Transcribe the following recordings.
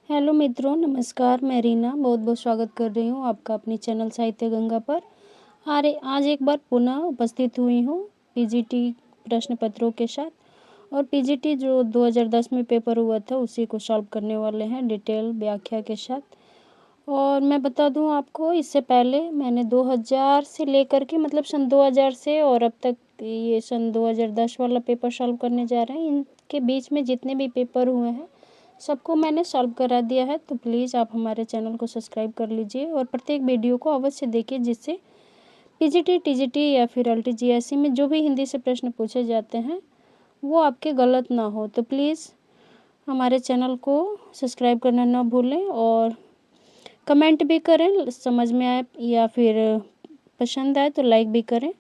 Hello मित्रों, नमस्कार। मैं रीना बहुत बहुत स्वागत कर रही हूँ आपका अपने चैनल साहित्य गंगा पर। आज एक बार पुनः उपस्थित हुई हूँ पीजीटी प्रश्न पत्रों के साथ। और पीजीटी जो 2010 में पेपर हुआ था उसी को सॉल्व करने वाले हैं डिटेल व्याख्या के साथ। और मैं बता दूं आपको, इससे पहले मैंने 2000 से लेकर के मतलब सन 2000 से और अब तक ये सन 2010 वाला पेपर सॉल्व करने जा रहे हैं। इनके बीच में जितने भी पेपर हुए हैं सबको मैंने सॉल्व करा दिया है। तो प्लीज़ आप हमारे चैनल को सब्सक्राइब कर लीजिए और प्रत्येक वीडियो को अवश्य देखिए, जिससे पीजीटी, टीजीटी या फिर एलटीजीएससी में जो भी हिंदी से प्रश्न पूछे जाते हैं वो आपके गलत ना हो। तो प्लीज़ हमारे चैनल को सब्सक्राइब करना ना भूलें और कमेंट भी करें, समझ में आए या फिर पसंद आए तो लाइक भी करें।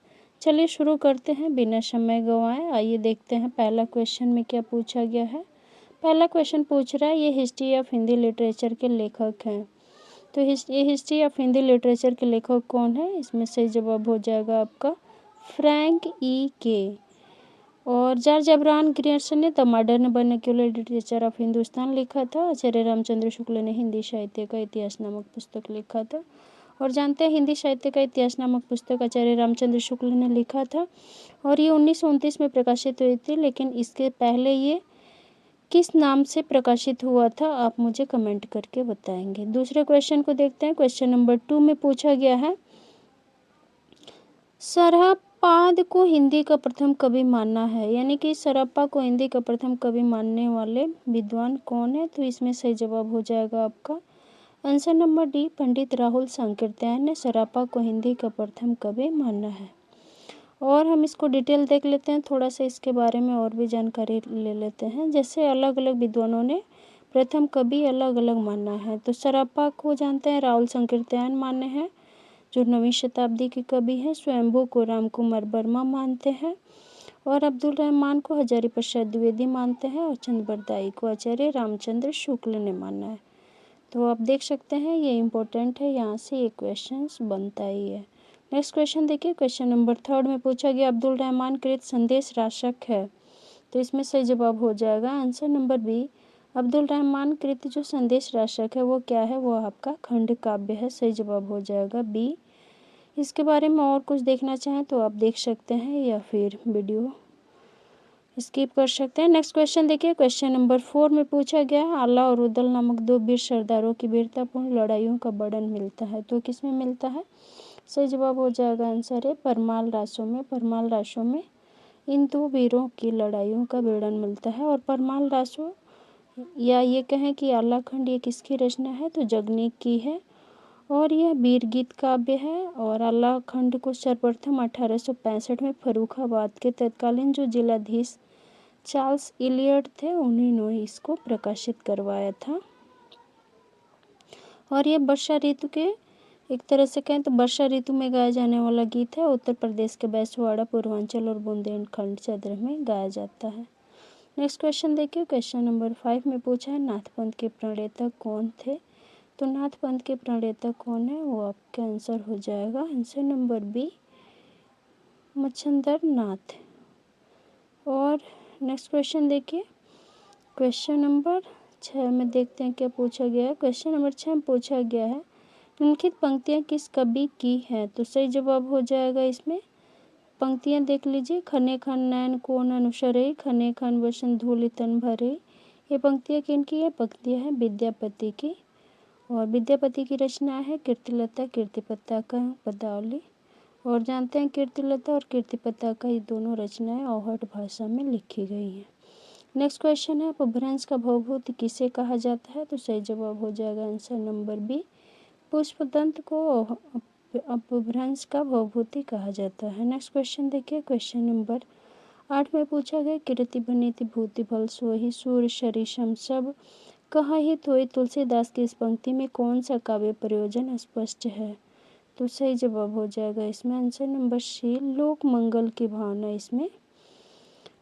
चलिए शुरू करते हैं बिना समय गंवाए। आइए देखते हैं पहला क्वेश्चन में क्या पूछा गया है। पहला क्वेश्चन पूछ रहा है, ये हिस्ट्री ऑफ हिंदी लिटरेचर के लेखक हैं। तो ये हिस्ट्री ऑफ हिंदी लिटरेचर के लेखक कौन है? इसमें सही जवाब हो जाएगा आपका फ्रैंक ई के। और जॉर्ज एब्राहम ग्रियर्सन ने the modern vernacular literature of Hindustan लिखा था। आचार्य रामचंद्र शुक्ल ने हिंदी साहित्य का इतिहास नामक पुस्तक लिखा था। और जानते हैं हिंदी साहित्य का इतिहास नामक पुस्तक आचार्य रामचंद्र शुक्ल ने लिखा था और ये 1929 में प्रकाशित हुई थी। लेकिन इसके पहले ये किस नाम से प्रकाशित हुआ था आप मुझे कमेंट करके बताएंगे। दूसरे क्वेश्चन को देखते हैं। क्वेश्चन नंबर 2 में पूछा गया है, सरहपाद को हिंदी का प्रथम कवि मानना है, यानी कि सरहप्पा को हिंदी का प्रथम कवि मानने वाले विद्वान कौन है? तो इसमें सही जवाब हो जाएगा आपका आंसर नंबर डी, पंडित राहुल सांकृत्यायन ने सरहप्पा को हिंदी का प्रथम कवि माना है। और हम इसको डिटेल देख लेते हैं, थोड़ा सा इसके बारे में और भी जानकारी ले लेते हैं। जैसे अलग अलग विद्वानों ने प्रथम कवि अलग अलग माना है। तो सरहप्पा को जानते हैं राहुल सांकृत्यायन माने हैं, जो 9वीं शताब्दी के कवि हैं। स्वयंभू को राम कुमार वर्मा मानते हैं और अब्दुल रहमान को हजारी प्रसाद द्विवेदी मानते हैं और चंद्रबरदाई को आचार्य रामचंद्र शुक्ल ने माना है। तो आप देख सकते हैं ये इम्पोर्टेंट है, यहाँ से ये क्वेश्चन बनता ही है। नेक्स्ट क्वेश्चन देखिए। क्वेश्चन नंबर 3 में पूछा गया, अब्दुल रहमान कृत संदेश राशक है। तो इसमें सही जवाब हो जाएगा answer number B, Abdul Rahman कृत जो संदेश राशक है वो क्या है? वो आपका खंड काव्य है। सही जवाब हो जाएगा बी। इसके बारे में और कुछ देखना चाहें तो आप देख सकते हैं या फिर वीडियो स्किप कर सकते हैं। नेक्स्ट क्वेश्चन देखिए। क्वेश्चन नंबर 4 में पूछा गया है, आला और उदल नामक दो वीर सरदारों की वीरतापूर्ण लड़ाइयों का वर्णन मिलता है। तो किसमें मिलता है? सही जवाब हो जाएगा आंसर है परमाल रासों में। परमाल रासों में इन दो वीरों की लड़ाइयों का वर्णन मिलता है। और परमाल रासों या ये कहें कि आला खंड ये किसकी रचना है? तो जगनीक की है और यह वीर गीत काव्य है। और आला खंड को सर्वप्रथम 1865 में फर्रुखाबाद के तत्कालीन जो जिलाधीश चार्ल्स इलियट थे उन्होंने इसको प्रकाशित करवाया था। और ये वर्षा ऋतु के एक तरह से कहें तो वर्षा ऋतु में गाया जाने वाला गीत है। उत्तर प्रदेश के बैसवाड़ा, पूर्वांचल और बुंदेलखंड क्षेत्र में गाया जाता है। नेक्स्ट क्वेश्चन देखिए। क्वेश्चन नंबर 5 में पूछा है, नाथ पंथ के प्रणेता कौन थे? तो नाथ पंथ के प्रणेता कौन है? वो आपका आंसर हो जाएगा आंसर नंबर बी, मच्छिंद्र नाथ। और नेक्स्ट क्वेश्चन देखिए। क्वेश्चन नंबर 6 में देखते हैं क्या पूछा गया है। क्वेश्चन नंबर 6 में पूछा गया है, निम्नलिखित पंक्तियाँ किस कवि की हैं? तो सही जवाब हो जाएगा इसमें पंक्तियाँ देख लीजिए। खने खन नैन कोन अनुसरे, खने खन वसन धूलि तन भरे। ये पंक्तियाँ किनकी है? पंक्तियाँ हैं विद्यापति की। और विद्यापति की रचना है कीर्तिलता कीर्तिपता का पदावली। और जानते हैं कीर्तिलता और कीर्तिपता का ये दोनों रचनाएं अवहट भाषा में लिखी गई हैं। नेक्स्ट क्वेश्चन है, अपभ्रंश का भवभूति किसे कहा जाता है? तो सही जवाब हो जाएगा आंसर नंबर बी, पुष्पदंत को अपभ्रंश का भवभूति कहा जाता है। नेक्स्ट क्वेश्चन देखिए। क्वेश्चन नंबर 8 में पूछा गया, कीर्ति बनीति भूति भल सोहि सूर शरीशम सब कहा ही थोई। तुलसीदास की इस पंक्ति में कौन सा काव्य प्रयोजन स्पष्ट है? तो सही जवाब हो जाएगा इसमें आंसर नंबर सी, लोक मंगल की भावना इसमें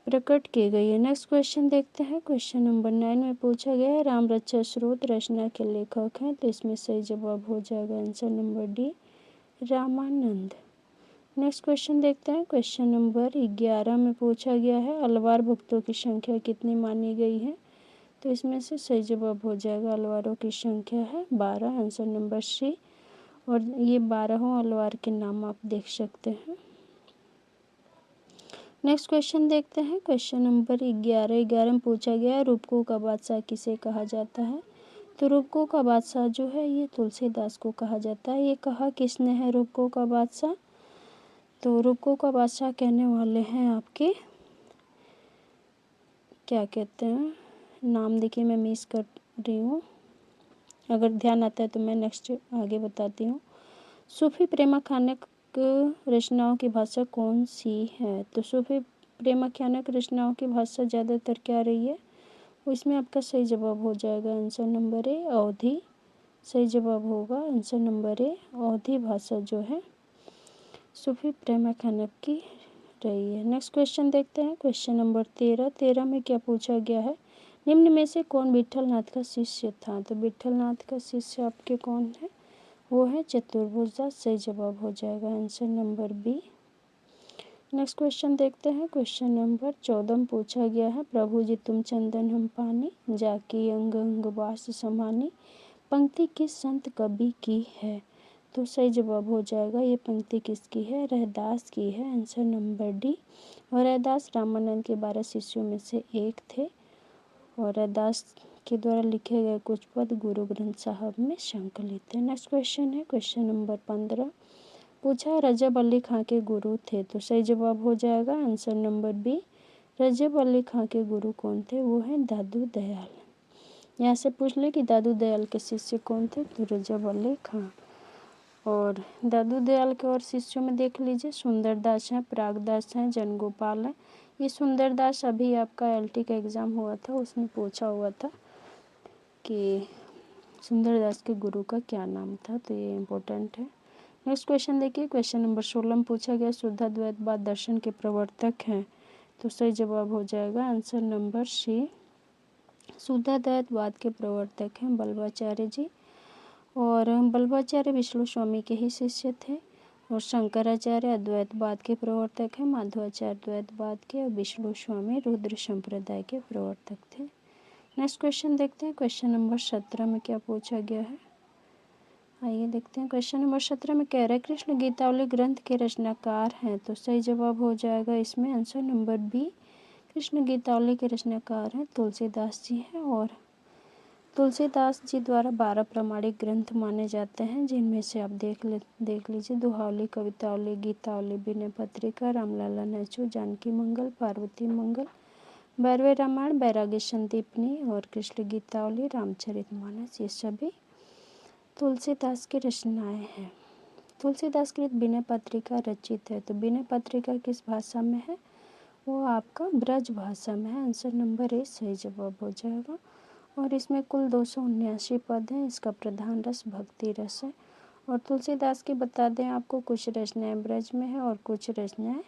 प्रकट की गई है। नेक्स्ट क्वेश्चन देखते हैं। क्वेश्चन नंबर 9 में पूछा गया है, राम रक्षा स्रोत रचना के लेखक हैं। तो इसमें सही जवाब हो जाएगा answer number D, Ramanand. Next question देखते हैं। क्वेश्चन नंबर 11 में पूछा गया है, अलवार भक्तों की संख्या कितनी मानी गई है? तो इसमें से सही जवाब हो जाएगा अलवारों की संख्या है 12, आंसर नंबर सी। और ये 12 अलवार के नाम आप देख सकते हैं। नेक्स्ट क्वेश्चन देखते हैं, क्वेश्चन नंबर 11 में पूछा गया है रूपकों का बादशाह किसे कहा जाता है। तो रूपकों का बादशाह जो है ये तुलसीदास को कहा जाता है। ये कहा किसने है रूपकों का बादशाह? तो रूपकों का बादशाह कहने वाले हैं आपके, क्या कहते हैं, नाम देखिए मैं मिस कर रही हूँ, अगर ध्यान आता है तो मैं नेक्स्ट आगे बताती हूँ। सूफी प्रेमाख्यानक रचनाओं की भाषा कौन सी है? तो सूफी प्रेमाख्यानक रचनाओं की भाषा ज़्यादातर क्या रही है? इसमें आपका सही जवाब हो जाएगा आंसर नंबर ए, अवधी। सही जवाब होगा आंसर नंबर ए, अवधी भाषा जो है सूफी प्रेमाख्यानक की रही है। नेक्स्ट क्वेश्चन देखते हैं, क्वेश्चन नंबर 13 में क्या पूछा गया है, निम्न में से कौन विट्ठलनाथ का शिष्य था? तो विट्ठलनाथ का शिष्य आपके कौन है? वो है चतुर्भुज दास। सही जवाब हो जाएगा answer number B. Next question देखते हैं, क्वेश्चन नंबर 14 में पूछा गया है प्रभु जी तुम चंदन हम पानी, जाकी अंग अंग वास समानी, पंक्ति किस संत कवि की है? तो सही जवाब हो जाएगा, ये पंक्ति किसकी है? रैदास की है, आंसर नंबर डी। और रैदास रामानंद के 12 शिष्यों में से एक थे और रैदास के द्वारा लिखे गए कुछ पद गुरु ग्रंथ साहब में संकलित है। नेक्स्ट क्वेश्चन है क्वेश्चन नंबर 15, पूछा रजब अली खां के गुरु थे। तो सही जवाब हो जाएगा आंसर नंबर बी। रजब अली खां के गुरु कौन थे? वो हैं दादू दयाल। यहाँ से पूछ ले कि दादू दयाल के शिष्य कौन थे? तो रजब अली खां। और दादू दयाल के और शिष्यों में देख लीजिए सुंदरदास हैं, प्रागदास हैं, जनगोपाल हैं। ये सुंदरदास अभी आपका एलटी का एग्ज़ाम हुआ था, उसमें पूछा हुआ था कि सुंदरदास के गुरु का क्या नाम था, तो ये इम्पोर्टेंट है। नेक्स्ट क्वेश्चन देखिए, क्वेश्चन नंबर 16 में पूछा गया शुद्धाद्वैतवाद दर्शन के प्रवर्तक हैं। तो सही जवाब हो जाएगा आंसर नंबर सी। शुद्धाद्वैतवाद के प्रवर्तक हैं बल्लभाचार्य जी। और बल्लभाचार्य विष्णु स्वामी के ही शिष्य थे। और शंकराचार्य अद्वैतवाद के प्रवर्तक हैं, माधवाचार्य द्वैतवाद के, और विष्णु स्वामी रुद्र संप्रदाय के प्रवर्तक थे। नेक्स्ट क्वेश्चन देखते हैं, क्वेश्चन नंबर 17 में क्या पूछा गया है, आइए देखते हैं। क्वेश्चन नंबर 17 में कह रहा है कृष्ण गीतावली ग्रंथ के रचनाकार हैं। तो सही जवाब हो जाएगा इसमें answer number B. Krishna Gitavali के रचनाकार हैं तुलसीदास जी हैं। और तुलसीदास जी द्वारा 12 प्रमाणिक ग्रंथ माने जाते हैं, जिनमें से आप देख लीजिए दोहावली, कवितावली, गीतावली, विनय पत्रिका, रामलला नेचू, जानकी मंगल, पार्वती मंगल, भैरवे रामायण, बैरागी संदीपनी और कृष्ण गीतावली, रामचरितमानस, ये सभी तुलसीदास की रचनाएं हैं। तुलसीदास कृत विनय पत्रिका रचित है। तो विनय पत्रिका किस भाषा में है? वो आपका ब्रज भाषा में है, आंसर नंबर ए सही जवाब हो जाएगा। और इसमें कुल 279 पद हैं। इसका प्रधान रस भक्ति रस है। और तुलसीदास की बता दें आपको, कुछ रचनाएं ब्रज में है और कुछ रचनाएं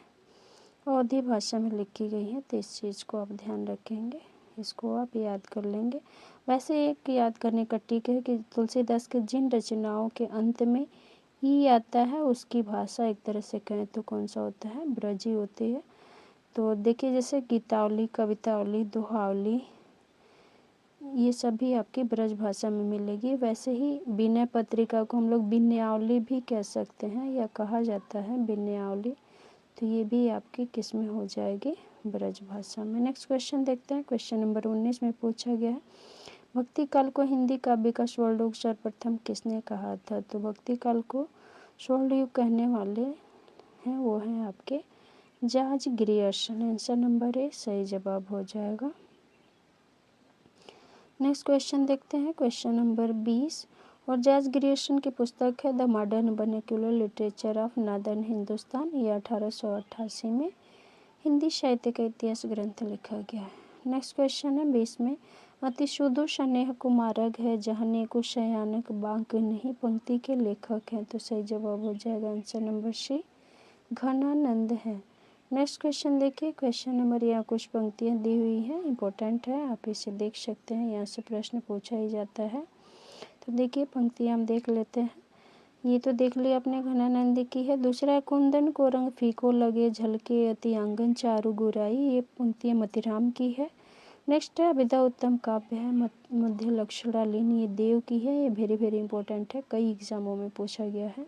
अवधी भाषा में लिखी गई हैं। तो इस चीज़ को आप ध्यान रखेंगे, इसको आप याद कर लेंगे। वैसे एक याद करने का टिक है कि तुलसीदास के जिन रचनाओं के अंत में ई आता है उसकी भाषा एक तरह से कहें तो कौन सा होता है? ब्रजी होती है। तो देखिए जैसे गीतावली, कवितावली, दोहावली, ये सभी आपकी ब्रज भाषा में मिलेगी। वैसे ही विनय पत्रिका को हम लोग विनयावली भी कह सकते हैं या कहा जाता है विनयावली। तो ये भी आपकी किस में हो जाएगी? ब्रज भाषा में। नेक्स्ट क्वेश्चन देखते हैं, क्वेश्चन नंबर 19 में पूछा गया है भक्ति काल को हिंदी काव्य का स्वर्ण युग सर्वप्रथम किसने कहा था? तो भक्ति काल को स्वर्ण युग कहने वाले हैं वो हैं आपके जॉर्ज ग्रियर्सन, आंसर नंबर ए सही जवाब हो जाएगा। नेक्स्ट क्वेश्चन देखते हैं, क्वेश्चन नंबर 20, और जॉर्ज ग्रियर्सन की पुस्तक है the modern vernacular literature of northern Hindustan. ये 1888 में हिंदी साहित्य का इतिहास ग्रंथ लिखा गया है। नेक्स्ट क्वेश्चन है 20 में, अति शुद्धो स्नेह कुमारक है जहाँ नेको शयानक बांक नहीं, पंक्ति के लेखक हैं। तो सही जवाब हो जाएगा आंसर नंबर सी, घनानंद है। नेक्स्ट क्वेश्चन देखिए, क्वेश्चन नंबर, यहाँ कुछ पंक्तियाँ दी हुई हैं, इंपॉर्टेंट है, आप इसे देख सकते हैं, यहाँ से प्रश्न पूछा ही जाता है। तो देखिए पंक्तियाँ हम देख लेते हैं। ये तो देख लिया अपने घनानंद की है। दूसरा, कुंदन को रंग फीको लगे झलके अति आंगन चारु गुराई, ये पंक्तियाँ मतिराम की है। नेक्स्ट है अभिधा उत्तम काव्य है मध्य लक्षणालीन, ये देव की है, ये वेरी वेरी इंपॉर्टेंट है, कई एग्जामों में पूछा गया है।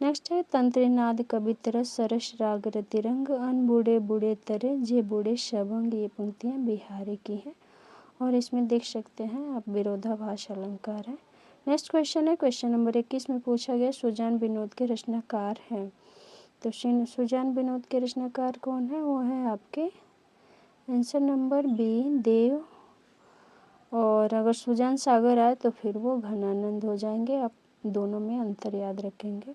नेक्स्ट है तंत्रिनाद कवितर सरस राग रतिरंग अन बूढ़े बूढ़े तरे जे बूढ़े शबंग, ये पंक्तियाँ बिहारी की हैं और इसमें देख सकते हैं आप विरोधाभास अलंकार है। नेक्स्ट क्वेश्चन है क्वेश्चन नंबर 21 में पूछा गया सुजान विनोद के रचनाकार हैं। तो सुजान विनोद के रचनाकार कौन है, वो है आपके आंसर नंबर बी देव, और अगर सुजान सागर आए तो फिर वो घनानंद हो जाएंगे। आप दोनों में अंतर याद रखेंगे।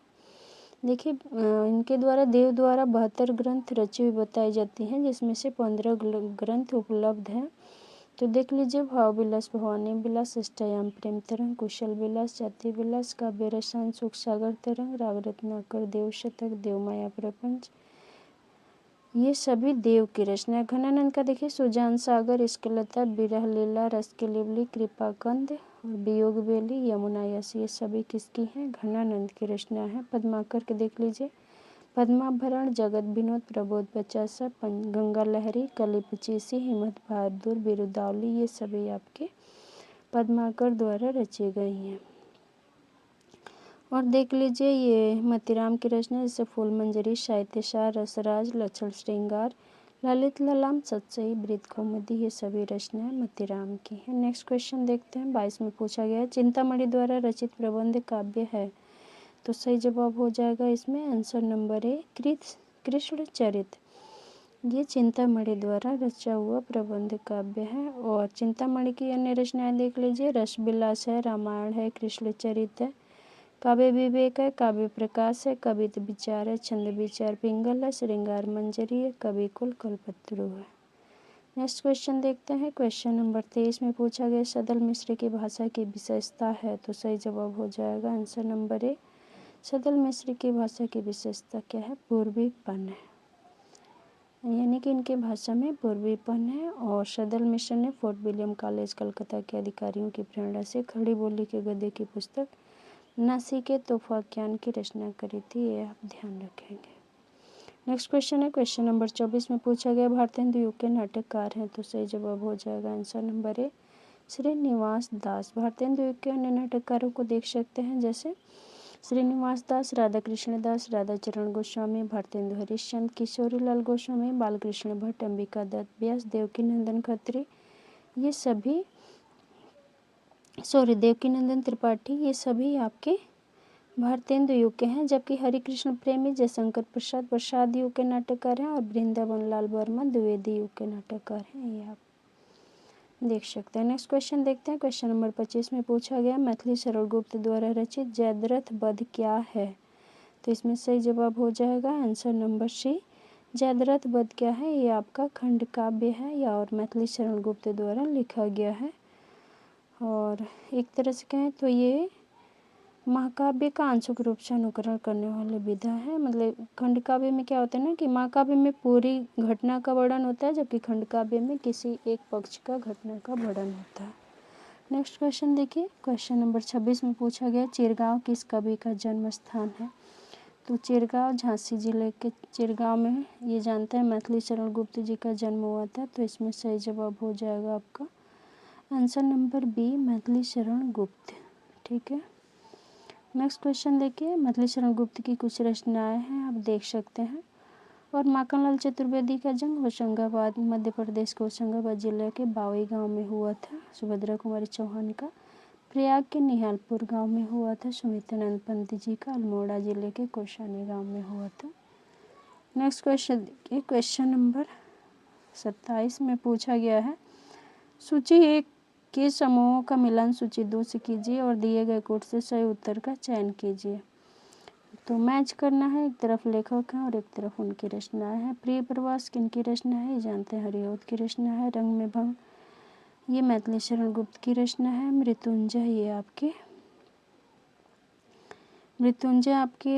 देखिए इनके द्वारा देव द्वारा 72 ग्रंथ रचे हुए बताई जाती हैं, जिसमें से 15 ग्रंथ उपलब्ध हैं। तो देख लीजिए भाव विलास, भवानी विलास, अष्टयाम प्रेम तरंग, कुशल विलास, जाति विलास, काव्य रसान, सुख सागर तरंग, राग रत्नाकर, देव शतक, देवमाया प्रपंच, ये सभी देव की रचना है। घनानंद का देखिए सुजान सागर, इश्कलता, विरह लीला, रस के लिवली, कृपाकंद और वियोग बेली, यमुना यश, ये सभी किसकी हैं, घनानंद की रचना है। पद्माकर के देख लीजिए पद्माभरण, जगत विनोद, प्रबोध पचासा, गंगा लहरी, कली पचीसी, हिम्मत बहादुर, बिरुदावली, ये सभी आपके पद्माकर द्वारा रचे गए हैं। और देख लीजिए ये मतीराम की रचना जैसे फूल मंजरी, साहित्यसार, रसराज, लक्षण श्रृंगार, ललित ललाम, सत्सई, बृत कौमुदी, ये सभी रचनाएं मतीराम की हैं। नेक्स्ट क्वेश्चन देखते हैं 22 में पूछा गया है चिंतामणि द्वारा रचित प्रबंध काव्य है। तो सही जवाब हो जाएगा इसमें आंसर नंबर ए कृष्ण चरित, ये चिंतामणि द्वारा रचा हुआ प्रबंध काव्य है। और चिंतामणि की अन्य रचनाएं देख लीजिए रस विलास है, रामायण है, कृष्ण चरित है, काव्य विवेक है, काव्य प्रकाश है, कवित विचार है, छंद विचार पिंगल है, श्रृंगार मंजरी है, कवि कुल कल्पत्रु है। नेक्स्ट क्वेश्चन देखते हैं क्वेश्चन नंबर 23 में पूछा गया सदल मिश्र की भाषा की विशेषता है। तो सही जवाब हो जाएगा आंसर नंबर ए सदल मिश्र की भाषा की विशेषता क्या है, पूर्वीपन है, यानी कि इनकी भाषा में पूर्वीपन है। और सदल मिश्र ने फोर्ट विलियम कॉलेज कलकत्ता के अधिकारियों की प्रेरणा से खड़ी बोली के गद्य की पुस्तक नासिके तोफाक्यान की रचना करी थी, ये आप ध्यान रखेंगे। नेक्स्ट क्वेश्चन है क्वेश्चन नंबर 24 में पूछा गया भारतेंदु युग के नाटककार हैं। तो सही जवाब हो जाएगा आंसर नंबर ए श्रीनिवास दास। भारतेंदु युग के अन्य नाटककारों को देख सकते हैं जैसे श्रीनिवास दास, राधा कृष्ण दास, राधाचरण गोस्वामी, भारतेंदु हरिश्चंद्र, किशोरीलाल गोस्वामी, बालकृष्ण भट्ट, अंबिका दत्त व्यास, देवकीनंदन खत्री, ये सभी देवकीनंदन त्रिपाठी, ये सभी आपके भारतेंदु युग के हैं। जबकि हरिकृष्ण प्रेमी, जयशंकर प्रसाद प्रसाद युग के नाटककार हैं और वृंदावन लाल वर्मा द्विवेदी युग के नाटककार हैं, ये आप देख सकते हैं। नेक्स्ट क्वेश्चन देखते हैं क्वेश्चन नंबर 25 में पूछा गया मैथिली सरलगुप्त द्वारा रचित जयद्रथ वध क्या है। तो इसमें सही जवाब हो जाएगा आंसर नंबर सी जयद्रथ वध क्या है, ये आपका खंड काव्य है या और मैथिली सरलगुप्त द्वारा लिखा गया है। और एक तरह से कहें तो ये महाकाव्य का आंशिक रूप से अनुकरण करने वाली विधा है। मतलब खंड काव्य में क्या होता है ना कि महाकाव्य में पूरी घटना का वर्णन होता है, जबकि खंड काव्य में किसी एक पक्ष का घटना का वर्णन होता है। नेक्स्ट क्वेश्चन देखिए क्वेश्चन नंबर 26 में पूछा गया चिरगांव किस कवि का जन्म स्थान है। तो चिरगांव झांसी जिले के चिरगांव में ये जानते हैं मैथिली सरलगुप्त जी का जन्म हुआ था। तो इसमें सही जवाब हो जाएगा आपका आंसर नंबर बी मैथिली सरलगुप्त, ठीक है। नेक्स्ट क्वेश्चन देखिए मैथिली सरलगुप्त की कुछ रचनाएं हैं, आप देख सकते हैं। और माखनलाल चतुर्वेदी का जन्म होशंगाबाद मध्य प्रदेश के होशंगाबाद जिले के बावई गांव में हुआ था। सुभद्रा कुमारी चौहान का प्रयाग के निहालपुर गांव में हुआ था। सुमित्रानंद पंत जी का अल्मोड़ा जिले के कौशानी गांव में हुआ था। नेक्स्ट क्वेश्चन देखिए क्वेश्चन नंबर 27 में पूछा गया है सूची 1 के समूहों का मिलान सूची 2 से कीजिए और दिए गए कोड से सही उत्तर का चयन कीजिए। तो मैच करना है, एक तरफ लेखक हैं और एक तरफ उनकी रचनाएं हैं। प्रिय प्रवास किनकी रचना है, ये जानते हैं हरिऔध की रचना है। रंग में भंग ये मैथिली सरलगुप्त की रचना है। मृत्युंजय आपके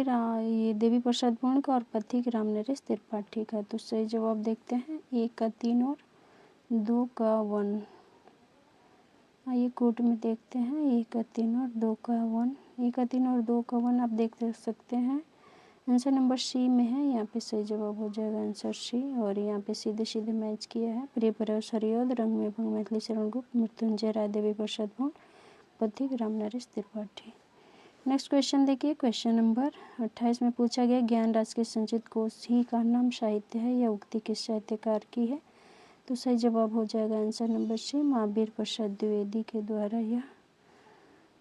ये देवी प्रसाद पूर्ण का और पथिक राम नरेश त्रिपाठी का। तो सही जवाब देखते हैं 1 का 3 और 2 का 1। आइए कोट में देखते हैं 1 का 3 और 2 का 1। 1 का 3 और 2 का 1 आप देख सकते हैं आंसर नंबर सी में है, यहाँ पे सही जवाब हो जाएगा आंसर सी। और यहाँ पे सीधे सीधे मैच किया है। प्रिय प्रवेश हरिओद, रंग में भंग, मैथिली शरण गुप्त, मृत्युंजय राय, देवी प्रसाद भौन, पथिक राम नरेश त्रिपाठी। नेक्स्ट क्वेश्चन देखिए, क्वेश्चन नंबर 28 में पूछा गया ज्ञान राज के संचित कोश ही का नाम साहित्य है, यह उक्ति किस साहित्यकार की है? तो सही जवाब हो जाएगा answer number C, Mahavir Prasad Dwivedi के द्वारा यह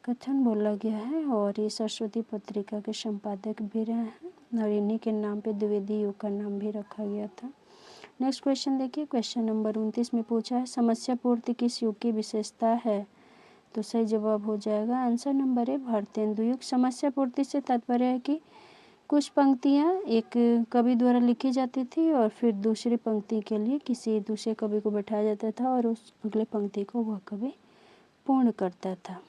कथन बोला गया है। और ये सरस्वती पत्रिका के संपादक भी रहे हैं और इन्हीं के नाम पे द्विवेदी युग का नाम भी रखा गया था। नेक्स्ट क्वेश्चन देखिए, क्वेश्चन नंबर 29 में पूछा है समस्या पूर्ति किस युग की विशेषता है? तो सही जवाब हो जाएगा आंसर नंबर ए, भारतेंदु युग। समस्या पूर्ति से तात्पर्य है कि कुछ पंक्तियाँ एक कवि द्वारा लिखी जाती थी और फिर दूसरी पंक्ति के लिए किसी दूसरे कवि को बैठाया जाता था और उस अगले पंक्ति को वह कवि पूर्ण करता था।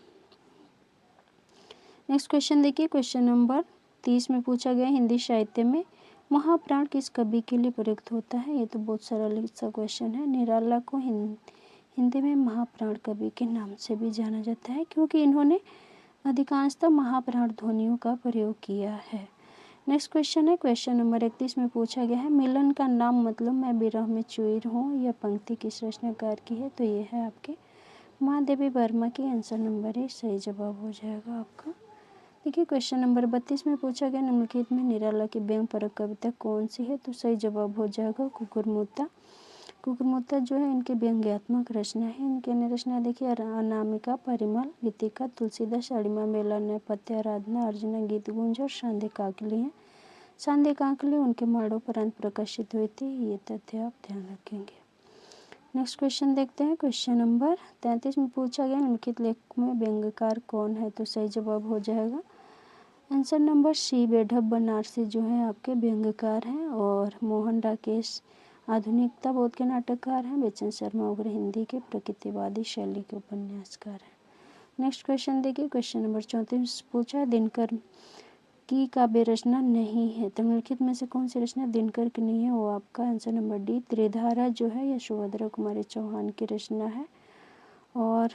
नेक्स्ट क्वेश्चन देखिए, क्वेश्चन नंबर 30 में पूछा गया हिंदी साहित्य में महाप्राण किस कवि के लिए प्रयुक्त होता है? ये तो बहुत सरल सा क्वेश्चन है। निराला को हिंदी में महाप्राण कवि के नाम से भी जाना जाता है क्योंकि इन्होंने अधिकांशतः महाप्राण ध्वनियों का प्रयोग किया है। नेक्स्ट क्वेश्चन है, क्वेश्चन नंबर 31 में पूछा गया है मिलन का नाम मतलब मैं विरह में चुईर हूँ, यह पंक्ति किस रचनाकार की है? तो ये है आपके महादेवी वर्मा की। आंसर नंबर ए सही जवाब हो जाएगा आपका। देखिए, क्वेश्चन नंबर 32 में पूछा गया निम्नलिखित में निराला की व्यंग परक कविता कौन सी है? तो सही जवाब हो जाएगा कुकुरमुत्ता। कुकुरमुत्ता जो है इनकी व्यंग्यात्मक रचना है। इनकी अन्य रचना देखिए अनामिका, परिमल, गीतिका, तुलसीदास, अणिमा, मेला, नैपथ्य, आराधना, अर्जुना, गीत गुंज और सांध्य काकली हैं। सांध्य काकली उनके मरणोपरांत प्रकाशित हुई थी, ये तथ्य आप ध्यान रखेंगे। नेक्स्ट क्वेश्चन देखते हैं, क्वेश्चन नंबर 33 में पूछा गया निम्नलिखित लेखक में व्यंग्यकार कौन है? तो सही जवाब हो जाएगा आंसर नंबर सी, बेढप बनारसी जो है आपके व्यंग्यकार हैं। और मोहन राकेश आधुनिकता बोध के नाटककार हैं। बच्चन शर्मा उग्र हिंदी के प्रकृतिवादी शैली के उपन्यासकार हैं। नेक्स्ट क्वेश्चन देखिए, क्वेश्चन नंबर 34 पूछा है दिनकर की काव्य रचना नहीं है, तो निम्नलिखित में से कौन सी रचना दिनकर की नहीं है? वो आपका आंसर नंबर डी, त्रिधारा जो है यह सुभद्रा कुमारी चौहान की रचना है। और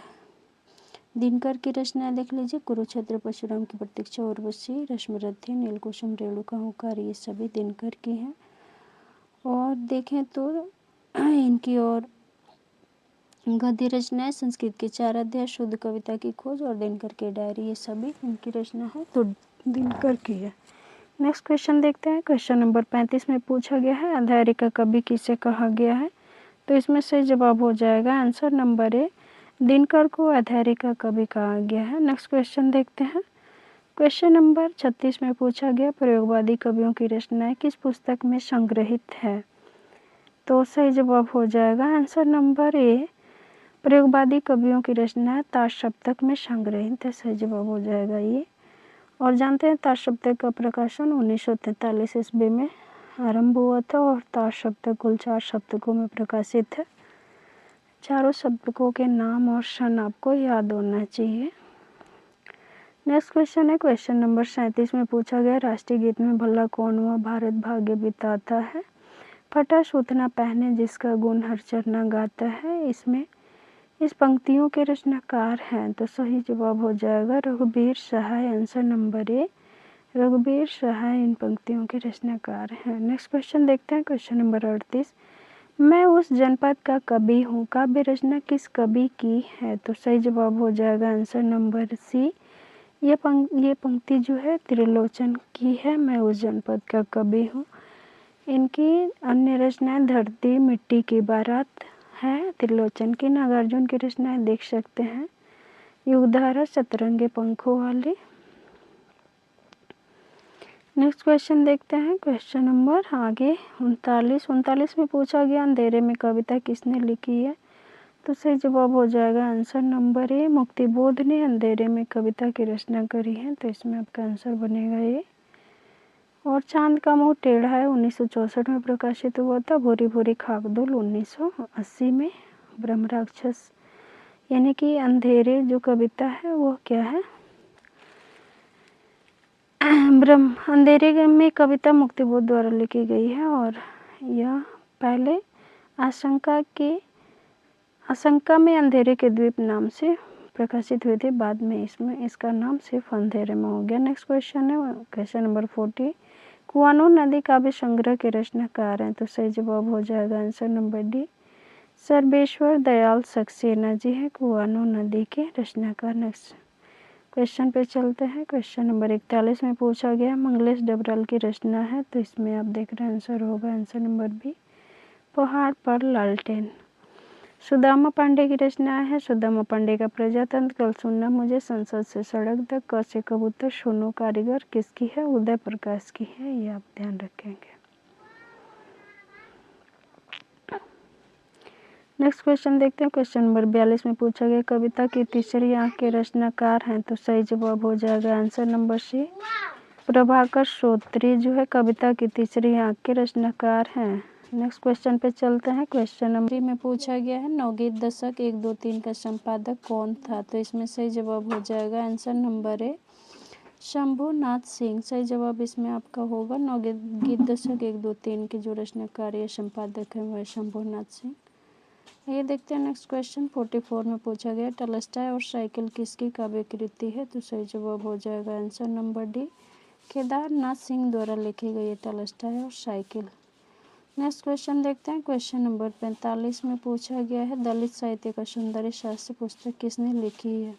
दिनकर की रचना देख लीजिए कुरुक्षेत्र, परशुराम की प्रतीक्षा, उर्वशी, रश्मिरथी, नीलकुसुम, रेणुका हुंकार, ये सभी दिनकर की हैं। और देखें तो इनकी और गद्य रचनाएं संस्कृत के 4 अध्याय, शुद्ध कविता की खोज और दिनकर की डायरी, ये सभी इनकी रचना है, तो दिनकर की है। नेक्स्ट क्वेश्चन देखते हैं, क्वेश्चन नंबर 35 में पूछा गया है अध्याय का कवि किसे कहा गया है? तो इसमें सही जवाब हो जाएगा आंसर नंबर ए, दिनकर को अध्याय का कवि कहा गया है। नेक्स्ट क्वेश्चन देखते हैं, क्वेश्चन नंबर 36 में पूछा गया प्रयोगवादी कवियों की रचनाएं किस पुस्तक में संग्रहित है? तो सही जवाब हो जाएगा आंसर नंबर ए, प्रयोगवादी कवियों की रचनाएं ताश सप्तक में संग्रहित है, सही जवाब हो जाएगा ये। और जानते हैं ताश सप्तक का प्रकाशन 1943 ईस्वी में आरंभ हुआ था और ताश सप्तक कुल 4 सप्तकों में प्रकाशित है। चारों सप्तकों के नाम और सन आपको याद होना चाहिए। नेक्स्ट क्वेश्चन है, क्वेश्चन नंबर 37 में पूछा गया राष्ट्रीय गीत में भला कौन हुआ भारत भाग्य बिताता है? फटा सूतना पहने जिसका गुण हर चरना गाता है, इसमें इस पंक्तियों के रचनाकार हैं, तो सही जवाब हो जाएगा रघुबीर सहाय। आंसर नंबर ए, रघुबीर सहाय इन पंक्तियों के रचनाकार हैं। नेक्स्ट क्वेश्चन देखते हैं, क्वेश्चन नंबर 38, मैं उस जनपद का कवि हूँ, काव्य रचना किस कवि की है? तो सही जवाब हो जाएगा आंसर नंबर सी, ये पंक्ति जो है त्रिलोचन की है, मैं उस जनपद का कवि हूँ। इनकी अन्य रचनाएं धरती मिट्टी की बारात है त्रिलोचन की। नागार्जुन की रचनाएं देख सकते हैं युगधारा, सतरंगे पंखों वाली। नेक्स्ट क्वेश्चन देखते हैं, क्वेश्चन नंबर आगे 39 में पूछा गया अंधेरे में कविता किसने लिखी है? तो सही जवाब हो जाएगा आंसर नंबर ए, मुक्तिबोध ने अंधेरे में कविता की रचना करी है, तो इसमें आपका आंसर बनेगा ये। और चांद का मुंह टेढ़ा है 1964 में प्रकाशित हुआ था। भूरी भूरी खाकदुल 1980 में। ब्रह्मराक्षस यानी कि अंधेरे जो कविता है वो क्या है? अंधेरे में कविता मुक्तिबोध द्वारा लिखी गई है और यह पहले आशंका में अंधेरे के द्वीप नाम से प्रकाशित हुए थे, बाद में इसमें इसका नाम सिर्फ अंधेरे में हो गया। नेक्स्ट क्वेश्चन है क्वेश्चन नंबर 40, कुआनो नदी काव्य संग्रह के रचनाकार हैं, तो सही जवाब हो जाएगा answer number D, Sarveshwar Dayal Saxena ji है कुआनो नदी के रचनाकार। नेक्स्ट क्वेश्चन पे चलते हैं। क्वेश्चन नंबर 41 में पूछा गया मंगलेश डबराल की रचना है, तो इसमें आप देख रहे हैं आंसर होगा आंसर नंबर बी, पहाड़ पर लालटेन। सुदामा पांडे की रचना है। सुदामा पांडे का प्रजातंत्र, कल सुनना मुझे, संसद से सड़क तक, क से कबूतर, सोनू कारीगर किसकी है? उदय प्रकाश की है, ये आप ध्यान रखेंगे। नेक्स्ट क्वेश्चन देखते हैं। क्वेश्चन नंबर 42 में पूछा गया कविता की तीसरी आंख के रचनाकार हैं, तो सही जवाब हो जाएगा आंसर नंबर सी, प्रभाकर श्रोत्री जो है कविता की तीसरी आंख के रचनाकार हैं। नेक्स्ट क्वेश्चन पे चलते हैं। क्वेश्चन नंबर में पूछा गया है नवगीत दशक 1, 2, 3 का संपादक कौन था? तो इसमें सही जवाब हो जाएगा आंसर नंबर ए, शंभुनाथ सिंह। सही जवाब इसमें आपका होगा। नवगीत दशक 1, 2, 3 के जो रचनाकार या संपादक है वह शंभुनाथ सिंह। ये देखते हैं नेक्स्ट क्वेश्चन 44 में पूछा गया टॉलस्टॉय और साइकिल किसकी काव्य कृति है? तो सही जवाब हो जाएगा answer number D, Kedarnath Singh द्वारा लिखी गई है टॉलस्टॉय और साइकिल। नेक्स्ट क्वेश्चन देखते हैं। क्वेश्चन नंबर 45 में पूछा गया है दलित साहित्य का सौंदर्य शास्त्र पुस्तक किसने लिखी है?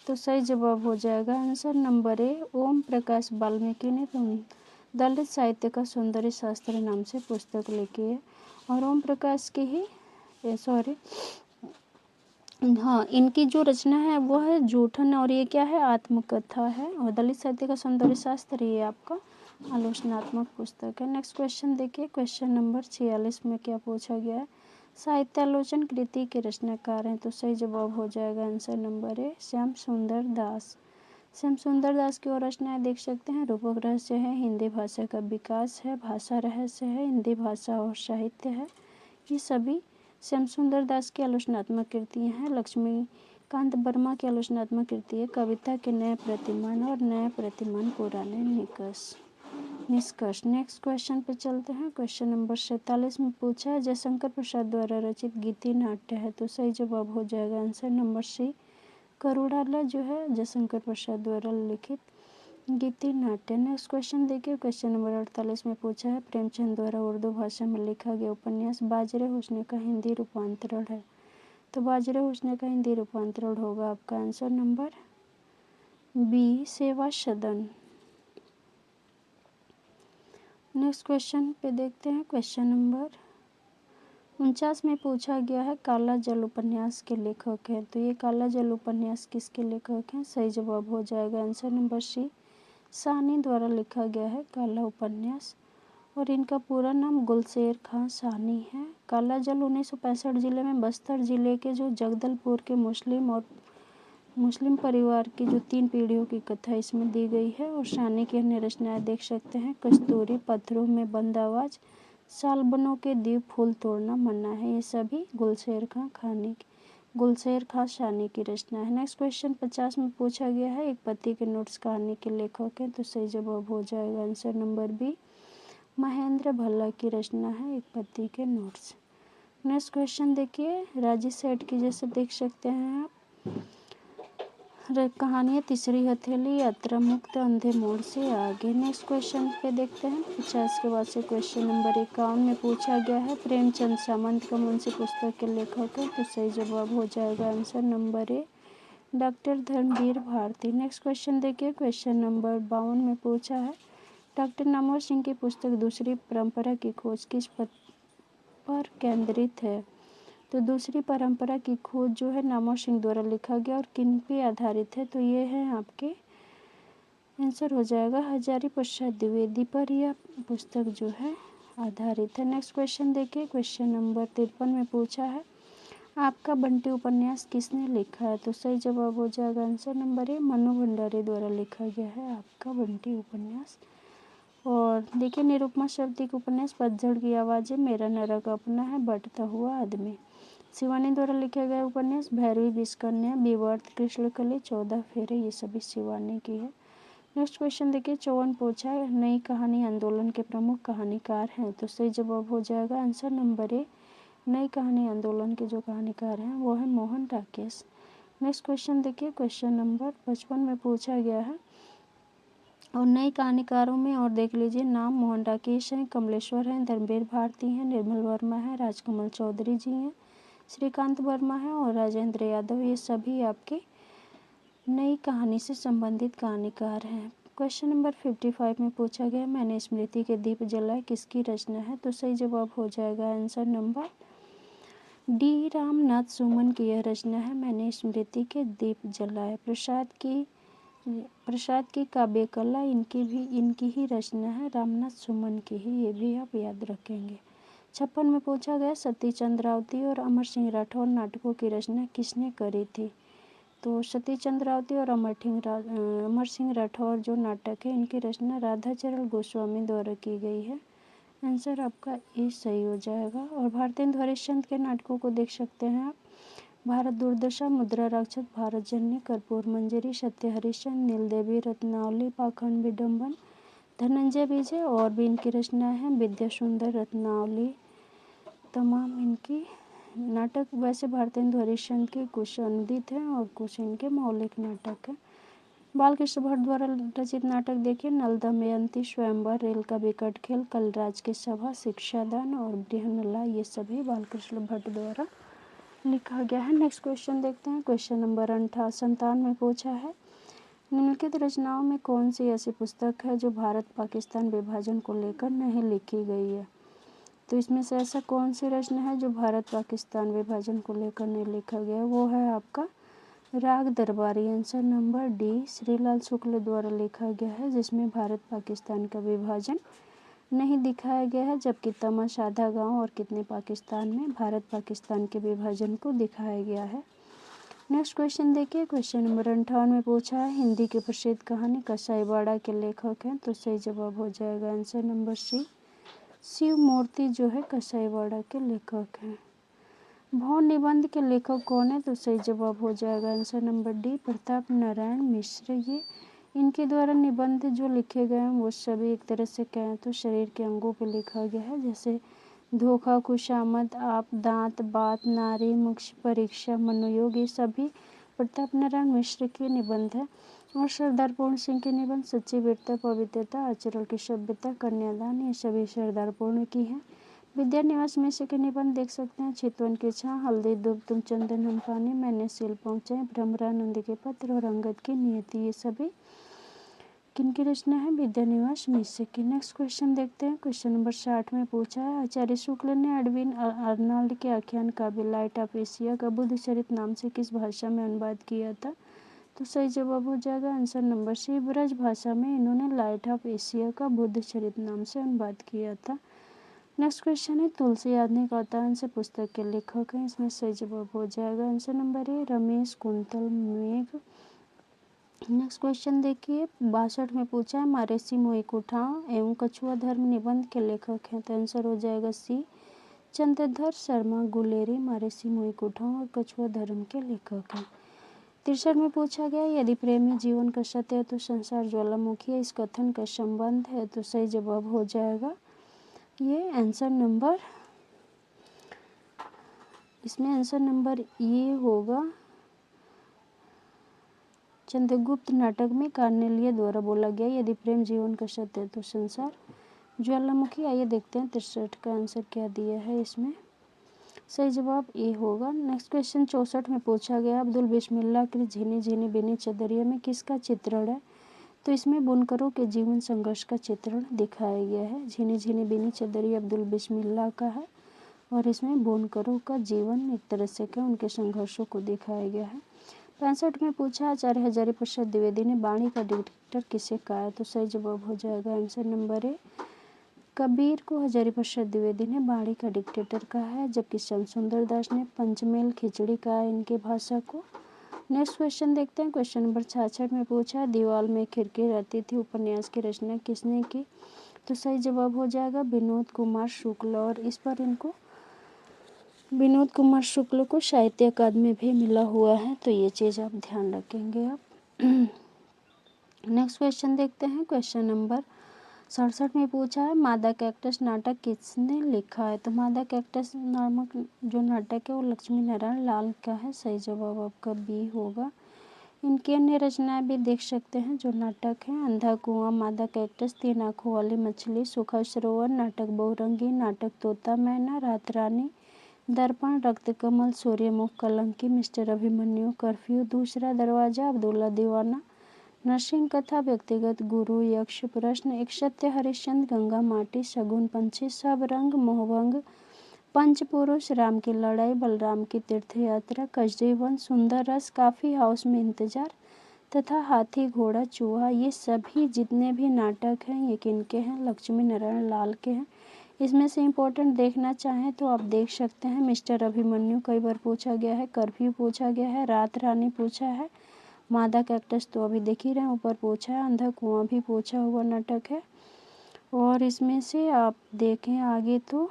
तो सही जवाब हो जाएगा आंसर नंबर ए, ओम प्रकाश वाल्मीकि ने दलित साहित्य का सौंदर्य शास्त्र नाम से पुस्तक लिखी है। और ओम प्रकाश की ही हाँ, इनकी जो रचना है वो है जूठन, और ये क्या है? आत्मकथा है। और दलित साहित्य का सौंदर्य शास्त्र ये आपका आलोचनात्मक पुस्तक है। नेक्स्ट क्वेश्चन देखिए। क्वेश्चन नंबर 46 में क्या पूछा गया है साहित्यालोचन कृति के रचनाकार हैं, तो सही जवाब हो जाएगा आंसर नंबर ए, श्याम सुंदर दास। श्याम सुंदर दास की और रचनाएं देख सकते हैं रूपक रहस्य है, हिंदी भाषा का विकास है, भाषा रहस्य है, हिंदी भाषा और साहित्य है। ये सभी श्याम सुंदर दास की आलोचनात्मक कृतियाँ हैं। लक्ष्मीकांत वर्मा की आलोचनात्मक कृति है कविता के नए प्रतिमान और नए प्रतिमान पुराने निष्कर्ष। नेक्स्ट क्वेश्चन पे चलते हैं। क्वेश्चन नंबर 47 में पूछा है जयशंकर प्रसाद द्वारा रचित गीति नाट्य है, तो सही जवाब हो जाएगा आंसर नंबर सी, करुणालय जो है जयशंकर प्रसाद द्वारा लिखित गीति नाट्य। नेक्स्ट क्वेश्चन देखिए। क्वेश्चन नंबर 48 में पूछा है प्रेमचंद द्वारा उर्दू भाषा में लिखा गया उपन्यास बाजरे हुस्न का हिंदी रूपांतरण है, तो बाजरे हुस्न का हिंदी रूपांतरण होगा आपका आंसर नंबर बी, सेवा सदन। नेक्स्ट क्वेश्चन पे देखते हैं। क्वेश्चन नंबर 49 में पूछा गया है काला जल उपन्यास के लेखक हैं, तो ये काला जल उपन्यास किसके लेखक हैं? सही जवाब हो जाएगा आंसर नंबर सी, सानी द्वारा लिखा गया है काला उपन्यास। और इनका पूरा नाम गुलशेर खां सानी है। काला जल 1965 जिले में बस्तर जिले के जो जगदलपुर के मुस्लिम परिवार की जो 3 पीढ़ियों की कथा इसमें दी गई है। और सानी की अन्य रचनाएं देख सकते हैं कस्तूरी, पत्थरों में बंद आवाज, सालबनों के द्वीप, फूल तोड़ना मन्ना है। ये सभी गुलशेर खां सानी की रचना है। नेक्स्ट क्वेश्चन 50 में पूछा गया है एक पति के नोट्स कहानी के लेखक हैं, तो सही जवाब हो जाएगा answer number B, Mahendra Bhalla की रचना है एक पति के नोट्स। नेक्स्ट क्वेश्चन देखिए राजी सेठ की जैसे देख सकते हैं आप कहानी तीसरी हथेली, यात्रा मुक्त, अंधे मोड़ से आगे। नेक्स्ट क्वेश्चन पे देखते हैं 50 के बाद से क्वेश्चन नंबर 51 में पूछा गया है प्रेमचंद सामंत का मुंशी पुस्तक के लेखक है, तो सही जवाब हो जाएगा answer number A, doctor Dharamvir Bharati. Next question देखिए। क्वेश्चन नंबर 52 में पूछा है डॉक्टर नामवर सिंह की पुस्तक दूसरी परंपरा की खोज किस पर केंद्रित है? तो दूसरी परंपरा की खोज जो है नामवर सिंह द्वारा लिखा गया और किन पे आधारित है? तो ये है आपके आंसर हो जाएगा हजारी प्रसाद द्विवेदी पर यह पुस्तक जो है आधारित है। नेक्स्ट क्वेश्चन देखिए। क्वेश्चन नंबर 53 में पूछा है आपका बंटी उपन्यास किसने लिखा है? तो सही जवाब हो जाएगा आंसर नंबर ए, मनु भंडारी द्वारा लिखा गया है आपका बंटी उपन्यास। और देखिए निरुपमा शब्दी के उपन्यास पतझड़ की आवाज़ें, मेरा नरक अपना है, बटता हुआ आदमी। शिवानी द्वारा लिखा गया उपन्यास भैरवी विषकन्या, विवर्त, कृष्णकली, 14 फेरे, ये सभी शिवानी की है। नेक्स्ट क्वेश्चन देखिए 54 पूछा है नई कहानी आंदोलन के प्रमुख कहानीकार हैं, तो सही जवाब हो जाएगा आंसर नंबर ए, नई कहानी आंदोलन के जो कहानीकार हैं वो है मोहन राकेश। नेक्स्ट क्वेश्चन देखिए। क्वेश्चन नंबर 55 में पूछा गया है और नए कहानीकारों में और देख लीजिए नाम मोहन राकेश हैं, कमलेश्वर हैं, धर्मवीर भारती हैं, निर्मल वर्मा है, राजकमल चौधरी जी हैं, श्रीकांत वर्मा है और राजेंद्र यादव। ये सभी आपके नई कहानी से संबंधित कहानीकार हैं। क्वेश्चन नंबर 55 में पूछा गया मैंने स्मृति के दीप जलाए किसकी रचना है, तो सही जवाब हो जाएगा आंसर नंबर डी, रामनाथ सुमन की यह रचना है। मैंने स्मृति के दीप जलाए। प्रसाद की काव्य कला इनकी ही रचना है, रामनाथ सुमन की ही, ये भी आप याद रखेंगे। 56 में पूछा गया सती चंद्रावती और अमर सिंह राठौर नाटकों की रचना किसने करी थी, तो सती चंद्रावती और अमर सिंह राठौर जो नाटक है इनकी रचना राधाचरण गोस्वामी द्वारा की गई है। आंसर आपका ए सही हो जाएगा। और भारतेंदु हरिश्चंद्र के नाटकों को देख सकते हैं आप, भारत दुर्दशा, मुद्रा राक्षस, भारत जन्य, कर्पूर मंजरी, सत्य हरिश्चंद्र, नीलदेवी, रत्नावली, पाखंड विडम्बन, धनंजय विजय और भी इनकी रचना है, विद्या सुंदर, रत्नावली, तमाम इनकी नाटक। वैसे भारतेंदु हरिश्चंद्र के कुछ अनुदित हैं और कुछ इनके मौलिक नाटक हैं। बालकृष्ण भट्ट द्वारा रचित नाटक देखिए नल दमयंती, स्वयंवर, रेल का विकट खेल, कलराज की सभा, शिक्षादान और बृहन्नला, ये सभी बालकृष्ण भट्ट द्वारा लिखा गया है। नेक्स्ट क्वेश्चन देखते हैं। क्वेश्चन नंबर 58 में पूछा है निम्नलिखित रचनाओं में कौन सी ऐसी पुस्तक है जो भारत पाकिस्तान विभाजन को लेकर नहीं लिखी गई है, तो इसमें से ऐसा कौन सी रचना है जो भारत पाकिस्तान विभाजन को लेकर नहीं लिखा गया, वो है आपका राग दरबारी। आंसर नंबर डी, श्रीलाल शुक्ल द्वारा लिखा गया है, जिसमें भारत पाकिस्तान का विभाजन नहीं दिखाया गया है, जबकि तमाशा, आधा गांव और कितने पाकिस्तान में भारत पाकिस्तान के विभाजन को दिखाया गया है। नेक्स्ट क्वेश्चन देखिए। क्वेश्चन नंबर 58 में पूछा है हिंदी की प्रसिद्ध कहानी कसाईवाड़ा के लेखक हैं, तो सही जवाब हो जाएगा आंसर नंबर सी, शिव मूर्ति जो है कसाईवाड़ा के लेखक हैं। भौर निबंध के लेखक कौन है, तो सही जवाब हो जाएगा answer number D, Pratap Narayan Mishra. ये इनके द्वारा निबंध जो लिखे गए हैं वो सभी एक तरह से कहें तो शरीर के अंगों पर लिखा गया है, जैसे धोखा, खुशामद, आप, दांत, बात, नारी, मोक्ष, परीक्षा, मनोयोग, ये सभी प्रताप नारायण मिश्र के निबंध है। और सरदार पूर्ण सिंह के निबंध सच्ची वीरता, पवित्रता, आचरण की सभ्यता, कन्यादान, ये सभी सरदार पूर्ण की है। विद्यानिवास मिश्र के निबंध देख सकते हैं चितवन की छां, हल्दी धूप तुम चंदन हम पानी, मैंने सील पहुँचाए, भ्रमरानंद के पत्र और अंगद की नियति, ये सभी किनकी रचना है, विद्यानिवास मिश्र की। नेक्स्ट क्वेश्चन देखते हैं। क्वेश्चन नंबर 60 में पूछा है आचार्य शुक्ल ने एडविन अर्नाल्ड के आख्यान काव्य लाइट ऑफ एशिया का बुद्ध चरित नाम से किस भाषा में अनुवाद किया था, तो सही जवाब हो जाएगा आंसर नंबर सी, ब्रज भाषा में इन्होंने लाइट ऑफ एशिया का बुद्ध चरित नाम से अनुवाद किया था। नेक्स्ट क्वेश्चन है तुलसी याज्ञनिक अवतांश पुस्तक के लेखक हैं, इसमें सही जवाब हो जाएगा आंसर नंबर ए, रमेश कुंतल मेघ। नेक्स्ट क्वेश्चन देखिए 62 में पूछा है मारेसी मोई कुठाव एवं कछुआ धर्म निबंध के लेखक हैं, तो आंसर हो जाएगा सी, चंद्रधर शर्मा गुलेरी मारेसी मोई कुठाव और कछुआ धर्म के लेखक हैं। 63 में पूछा गया यदि प्रेमी जीवन का सत्य है तो संसार ज्वालामुखी है, इस कथन का संबंध है, तो सही जवाब हो जाएगा ये आंसर नंबर, इसमें आंसर नंबर ये होगा चंद्रगुप्त नाटक में कार्नेलिया द्वारा बोला गया यदि प्रेम जीवन का सत्य है तो संसार ज्वालामुखी। आइए देखते हैं 63 का आंसर क्या दिया है, इसमें सही जवाब ए होगा। नेक्स्ट क्वेश्चन 64 में पूछा गया अब्दुल बिस्मिल्लाह की झीनी झीनी बिनी चदरिया में किसका चित्रण है, तो इसमें बुनकरों के जीवन संघर्ष का चित्रण दिखाया गया है। झीनी झीनी बिनी चदरिया अब्दुल बिस्मिल्लाह का है और इसमें बुनकरों का जीवन एक तरह से क्या उनके संघर्षों को दिखाया गया है। 65 में पूछा आचार्य हजारी प्रसाद द्विवेदी ने बाणी का डिक्टेटर किसे कहा है, तो सही जवाब हो जाएगा आंसर नंबर ए, कबीर को हजारी प्रसाद द्विवेदी ने बाणी का डिक्टेटर कहा है, जबकि श्याम सुंदर दास ने पंचमेल खिचड़ी कहा है इनके भाषा को। नेक्स्ट क्वेश्चन देखते हैं। क्वेश्चन नंबर 66 में पूछा दीवाल में खिड़की रहती थी उपन्यास की रचना किसने की, तो सही जवाब हो जाएगा विनोद कुमार शुक्ल, और इस पर इनको विनोद कुमार शुक्ल को साहित्य अकादमी भी मिला हुआ है, तो ये चीज़ आप ध्यान रखेंगे आप। नेक्स्ट क्वेश्चन देखते हैं। क्वेश्चन नंबर 67 में पूछा है मादा कैक्टस नाटक किसने लिखा है, तो मादा कैक्टस नामक जो नाटक है वो लक्ष्मी नारायण लाल का है, सही जवाब आपका बी होगा। इनकी अन्य रचनाएं भी देख सकते हैं जो नाटक हैं। अंधा कुआं, मादा कैक्टस, 3 आंखों वाली मछली, सूखा सरोवर, नाटक बहुरंगी, नाटक तोता मैना, रात रानी, दर्पण, रक्त कमल, सूर्यमुख, कलंकी, मिस्टर अभिमन्यु, कर्फ्यू, दूसरा दरवाजा, अब्दुल्ला दीवाना, नरसिंह कथा, व्यक्तिगत गुरु, यक्ष प्रश्न, एक सत्य, हरिश्चंद्र, गंगा माटी, शगुन पंछी, सब रंग, मोहभंग, पंचपुरुष, राम की लड़ाई, बलराम की तीर्थ यात्रा, कजरीवन, सुंदर रस, काफी हाउस में इंतजार तथा हाथी घोड़ा चूहा। ये सभी जितने भी नाटक हैं ये किनके हैं? लक्ष्मी नारायण लाल के हैं। इसमें से इम्पोर्टेंट देखना चाहें तो आप देख सकते हैं मिस्टर अभिमन्यु कई बार पूछा गया है, कर्फ्यू पूछा गया है, रात रानी पूछा है, मादा कैक्टस तो अभी देख ही रहे हैं ऊपर पूछा है, अंधा कुआं भी पूछा हुआ नाटक है। और इसमें से आप देखें आगे तो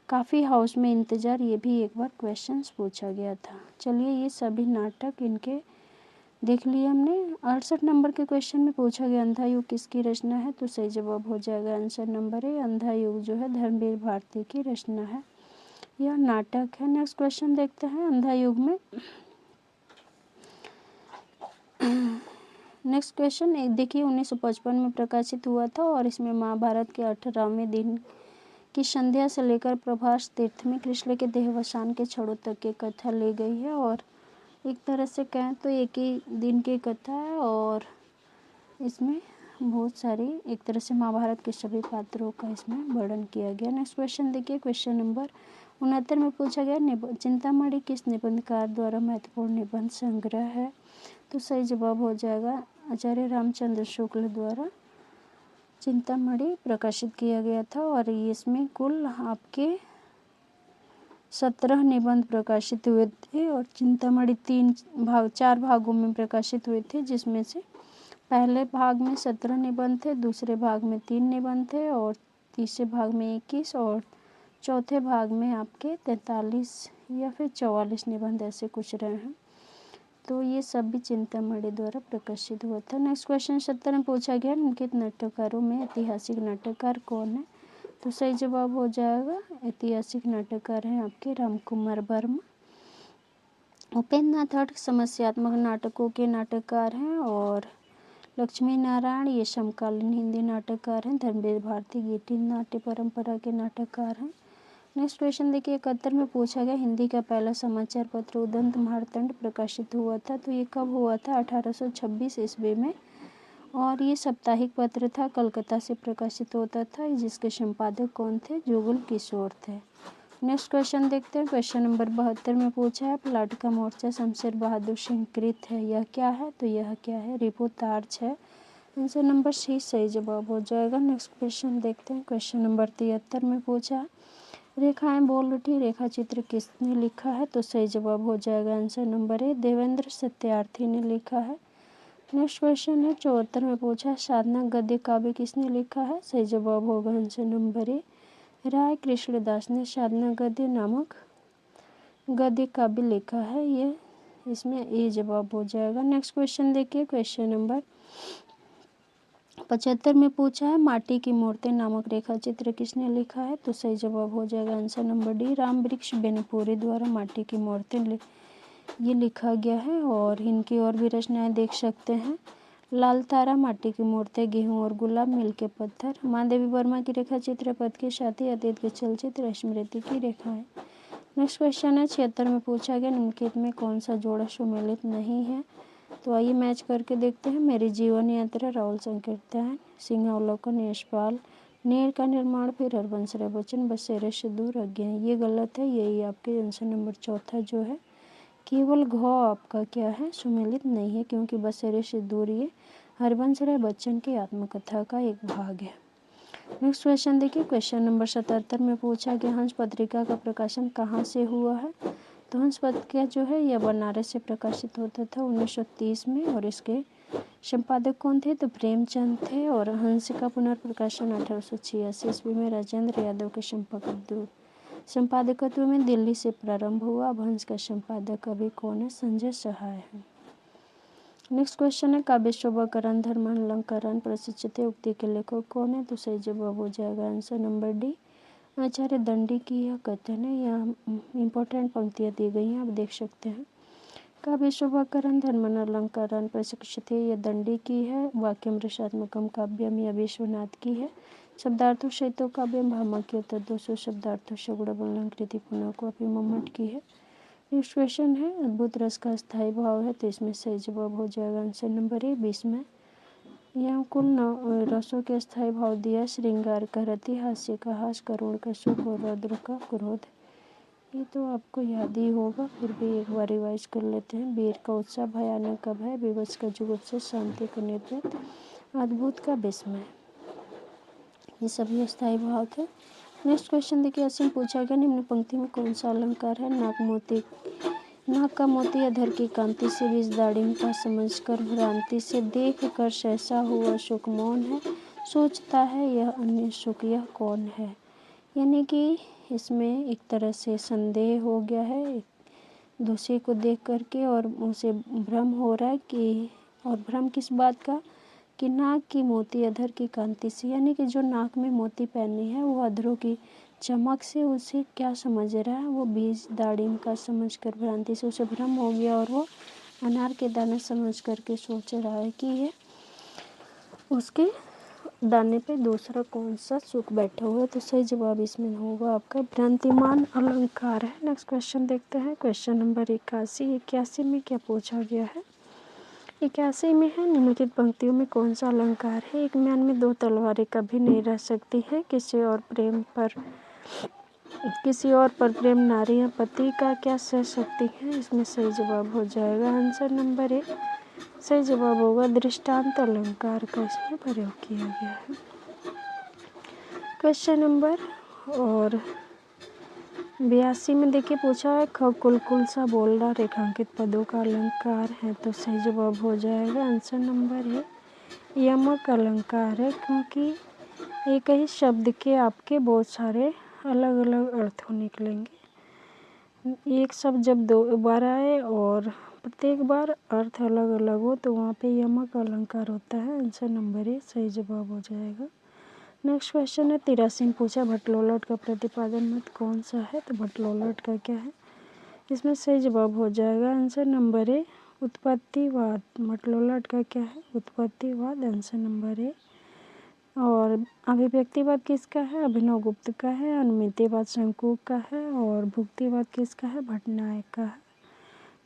काफ़ी हाउस में इंतज़ार, ये भी एक बार क्वेश्चंस पूछा गया था। चलिए ये सभी नाटक इनके देख लिए हमने। 68 नंबर के क्वेश्चन में पूछा गया अंधा युग किसकी रचना है, तो सही जवाब हो जाएगा आंसर नंबर ए। अंधा युग जो है धर्मवीर भारती की रचना है, यह नाटक है। नेक्स्ट क्वेश्चन देखते हैं अंधा युग में। नेक्स्ट क्वेश्चन एक देखिए 1955 में प्रकाशित हुआ था और इसमें महाभारत के 18वें दिन की संध्या से लेकर प्रभास तीर्थ में कृष्ण के देहावसान के क्षणों तक की कथा ली गई है। और एक तरह से कहें तो एक ही दिन की कथा है और इसमें बहुत सारी एक तरह से महाभारत के सभी पात्रों का इसमें वर्णन किया गया। नेक्स्ट क्वेश्चन देखिए क्वेश्चन नंबर 69 में पूछा गया चिंतामणि किस निबंधकार द्वारा महत्वपूर्ण निबंध संग्रह है, तो सही जवाब हो जाएगा आचार्य रामचंद्र शुक्ल द्वारा चिंतामणि प्रकाशित किया गया था। और इसमें कुल आपके 17 निबंध प्रकाशित हुए थे और चिंतामणि 4 भागों में प्रकाशित हुए थे, जिसमें से पहले भाग में 17 निबंध थे, दूसरे भाग में 3 निबंध थे और तीसरे भाग में 21 और चौथे भाग में आपके 43 या फिर 44 निबंध ऐसे कुछ रहे हैं। तो ये सब भी चिंतामणि द्वारा प्रकाशित हुआ था। नेक्स्ट क्वेश्चन 70 में पूछा गया निम्नलिखित नाटककारों में ऐतिहासिक नाटककार कौन है, तो सही जवाब हो जाएगा ऐतिहासिक नाटककार हैं आपके रामकुमार वर्मा। उपेंद्र नाथ भट्ट समस्यात्मक नाटकों के नाटककार हैं और लक्ष्मी नारायण ये समकालीन हिंदी नाटककार हैं। धर्मवीर भारती गीति नाट्य परंपरा के नाटककार हैं। नेक्स्ट क्वेश्चन देखिए 71 में पूछा गया हिंदी का पहला समाचार पत्र उदंत मार्तंड प्रकाशित हुआ था, तो ये कब हुआ था? 1826 ईस्वी में और ये साप्ताहिक पत्र था, कलकत्ता से प्रकाशित होता था, जिसके संपादक कौन थे? जुगल किशोर थे। नेक्स्ट क्वेश्चन देखते हैं क्वेश्चन नंबर 72 में पूछा है प्लाट का मोर्चा शमशेर बहादुर सिंह कृत है, यह क्या है? तो यह क्या है? रिपोर्टार्ज है। आंसर नंबर सी सही जवाब हो जाएगा। नेक्स्ट क्वेश्चन देखते हैं क्वेश्चन नंबर 73 में पूछा रेखाएं बोल उठी, रेखा चित्र किसने लिखा है? तो सही जवाब हो जाएगा आंसर नंबर ए देवेंद्र सत्यार्थी ने लिखा है। नेक्स्ट क्वेश्चन है 74 में पूछा साधना गद्य काव्य किसने लिखा है? सही जवाब होगा आंसर नंबर ए राय कृष्णदास ने साधना गद्य नामक गद्य काव्य लिखा है, ये इसमें ए जवाब हो जाएगा। नेक्स्ट क्वेश्चन देखिए क्वेश्चन नंबर 75 में पूछा है माटी की मूर्ति नामक रेखा चित्र किसने लिखा है? तो सही जवाब हो जाएगा आंसर नंबर डी राम वृक्ष बेनीपुरी द्वारा माटी की मूर्ति ये लिखा गया है। और इनकी और भी रचनाएं देख सकते हैं लाल तारा, माटी की मूर्ति, गेहूं और गुलाब, मिल के पत्थर, माँ देवी वर्मा की रेखा चित्र, पद के साथी, अतीत के चलचित्र, स्मृति की रेखाएं। नेक्स्ट क्वेश्चन है 76 में पूछा गया निम्नलिखित में कौन सा जोड़ा सुमेलित नहीं है, तो आइए मैच करके देखते हैं। मेरी जीवन यात्रा राहुल संकीर्तन, सिंहावलोकन यशपाल, नीर का निर्माण फिर हरबंस राय बच्चन, बसेरे से दूर अज्ञा, ये गलत है, यही आपके आंसर नंबर चौथा जो है केवल घ आपका क्या है सुमेलित नहीं है, क्योंकि बसेरे से दूर ये हरबंस राय बच्चन की आत्मकथा का एक भाग है। नेक्स्ट क्वेश्चन देखिए क्वेश्चन नंबर 77 में पूछा गया हंस पत्रिका का प्रकाशन कहाँ से हुआ है? तो हंस पत्रिका जो है यह बनारस से प्रकाशित होता था 1930 में और इसके संपादक कौन थे? तो प्रेमचंद थे। और हंस का पुनर्प्रकाशन 1886 ईस्वी में राजेंद्र यादव के संपादकत्व में दिल्ली से प्रारंभ हुआ। अब हंस का संपादक अभी कौन है? संजय सहाय है। नेक्स्ट क्वेश्चन है काव्य शोभाकरण धर्मालंकरण प्रशिक्षित उक्ति के लेखक कौन है? तो सही जवाब हो जाएगा आंसर नंबर डी आचार्य दंडी की यह कथन है। यहाँ इंपॉर्टेंट पंक्तियाँ दी गई हैं, आप देख सकते हैं। काव्य शोभाकरण धर्मन अलंकारान प्रशिक्षित है, यह दंडी की है। वाक्यम रसात्मकम काव्यम, यह विश्वनाथ की है। शब्दार्थो शैतो काव्यम भामक्योत्तर 200 शब्दार्थो शगुणबलंकृति पुनः कॉपी मम्मट की है। नेक्स्ट क्वेश्चन है, अद्भुत रस का स्थायी भाव है, तो इसमें सही जवाब हो जाएगा आंसर नंबर ए 20 में। यहाँ कुल 9 रसों के स्थायी भाव दिया, श्रृंगार का रति, हास्य का हास, करुण का सुख और रौद्र का क्रोध। ये तो आपको याद ही होगा, फिर भी एक बार रिवाइज कर लेते हैं। वीर का उत्साह, भयानक का भय, विवश का जुगुप्सा, शांति का निर्दयता, अद्भुत का विस्मय, ये सभी स्थायी भाव थे। नेक्स्ट क्वेश्चन देखिए, असीम पूछा गया निम्न पंक्ति में कौन सा अलंकार है। नाक का मोती अधर की कांति से, बीज दाड़िम का समझकर भ्रांति से, देख कर सहसा हुआ सुख मौन है, सोचता है यह अन्य सुख यह कौन है। यानी कि इसमें एक तरह से संदेह हो गया है दूसरे को देख करके, और उसे भ्रम हो रहा है कि, और भ्रम किस बात का, कि नाक की मोती अधर की कांति से, यानी कि जो नाक में मोती पहनी है वो अधरों की चमक से उसे क्या समझ रहा है, वो बीज दाड़िम का समझकर भ्रांति से उसे भ्रम हो गया, और वो अनार के दाने समझ करके सोच रहा है कि ये उसके दाने पे दूसरा कौन सा सुख बैठा हुआ है। तो सही जवाब इसमें होगा आपका भ्रांतिमान अलंकार है। नेक्स्ट क्वेश्चन देखते हैं, क्वेश्चन नंबर 81 में क्या पूछा गया है। 81 में है, निम्नलिखित पंक्तियों में कौन सा अलंकार है। एक म्यान में दो तलवारें कभी नहीं रह सकती है, किसी और पर प्रेम नारी या पति का क्या सह सकती है। इसमें सही जवाब हो जाएगा आंसर नंबर ए, सही जवाब होगा दृष्टांत अलंकार का इसमें प्रयोग किया गया है। क्वेश्चन नंबर और 82 में देखिए पूछा है, ख कुल सा बोलना रेखांकित पदों का अलंकार है, तो सही जवाब हो जाएगा आंसर नंबर ए, यमक अलंकार है, क्योंकि एक ही शब्द के आपके बहुत सारे अलग अलग अर्थों निकलेंगे। एक शब्द जब दो बार आए और प्रत्येक बार अर्थ अलग अलग हो तो वहाँ पे यमक अलंकार होता है। आंसर नंबर ए सही जवाब हो जाएगा। नेक्स्ट क्वेश्चन है, 83 में पूछा भट्टलोलट का प्रतिपादन मत कौन सा है। तो भट्टलोलट का क्या है, इसमें सही जवाब हो जाएगा आंसर नंबर ए उत्पत्तिवाद। भट्टलोलट का क्या है, उत्पत्तिवाद, आंसर नंबर ए। और अभिव्यक्तिवाद किसका है, अभिनव गुप्त का है। अनुमितिवाद शंकुक का है, और भुक्तिवाद किसका है, भट्टनायक का है।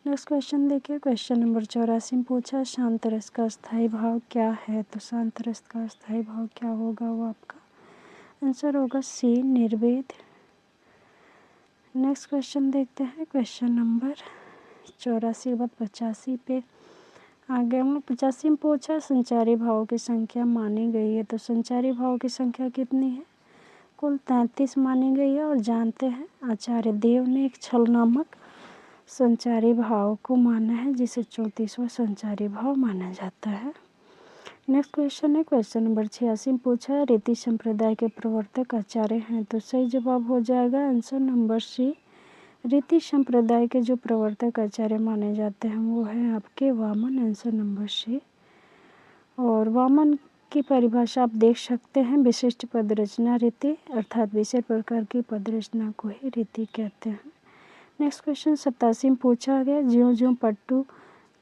नेक्स्ट क्वेश्चन देखिए, क्वेश्चन नंबर 84 में पूछा शांत रस का स्थायी भाव क्या है। तो शांत रस का स्थायी भाव क्या होगा, वो आपका आंसर होगा सी, निर्वेद। नेक्स्ट क्वेश्चन देखते हैं, क्वेश्चन नंबर 84 के बाद 85 पे आगे हम 85 में पूछा संचारी भावों की संख्या मानी गई है। तो संचारी भाव की संख्या कितनी है, कुल 33 मानी गई है। और जानते हैं आचार्य देव ने एक छल नामक संचारी भाव को माना है, जिसे 34वां संचारी भाव माना जाता है। नेक्स्ट क्वेश्चन है, क्वेश्चन नंबर 86 में पूछा है रीति संप्रदाय के प्रवर्तक आचार्य हैं। तो सही जवाब हो जाएगा आंसर नंबर सी, रीति संप्रदाय के जो प्रवर्तक आचार्य माने जाते हैं वो है आपके वामन, आंसर नंबर सी। और वामन की परिभाषा आप देख सकते हैं, विशिष्ट पद रचना रीति, अर्थात विशेष प्रकार की पद रचना को ही रीति कहते हैं। नेक्स्ट क्वेश्चन 87 में पूछा गया, ज्यों ज्यों पट्टू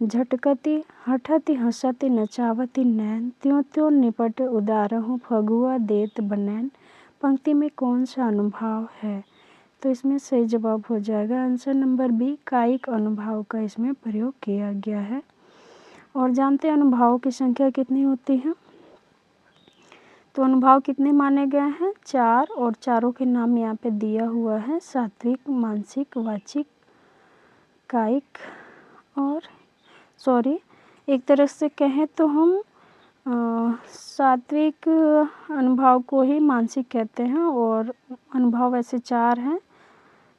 झटकती हठती हंसती नचावती नैन, त्यों त्यों निपट उदारहूँ फगुआ देत बनैन, पंक्ति में कौन सा अनुभाव है। तो इसमें सही जवाब हो जाएगा आंसर नंबर बी, कायिक अनुभाव का इसमें प्रयोग किया गया है। और जानते हैं अनुभावों की संख्या कितनी होती है। तो अनुभाव कितने माने गए हैं, 4, और चारों के नाम यहाँ पे दिया हुआ है, सात्विक, मानसिक, वाचिक, कायिक और एक तरह से कहें तो हम सात्विक अनुभाव को ही मानसिक कहते हैं। और अनुभाव ऐसे 4 हैं,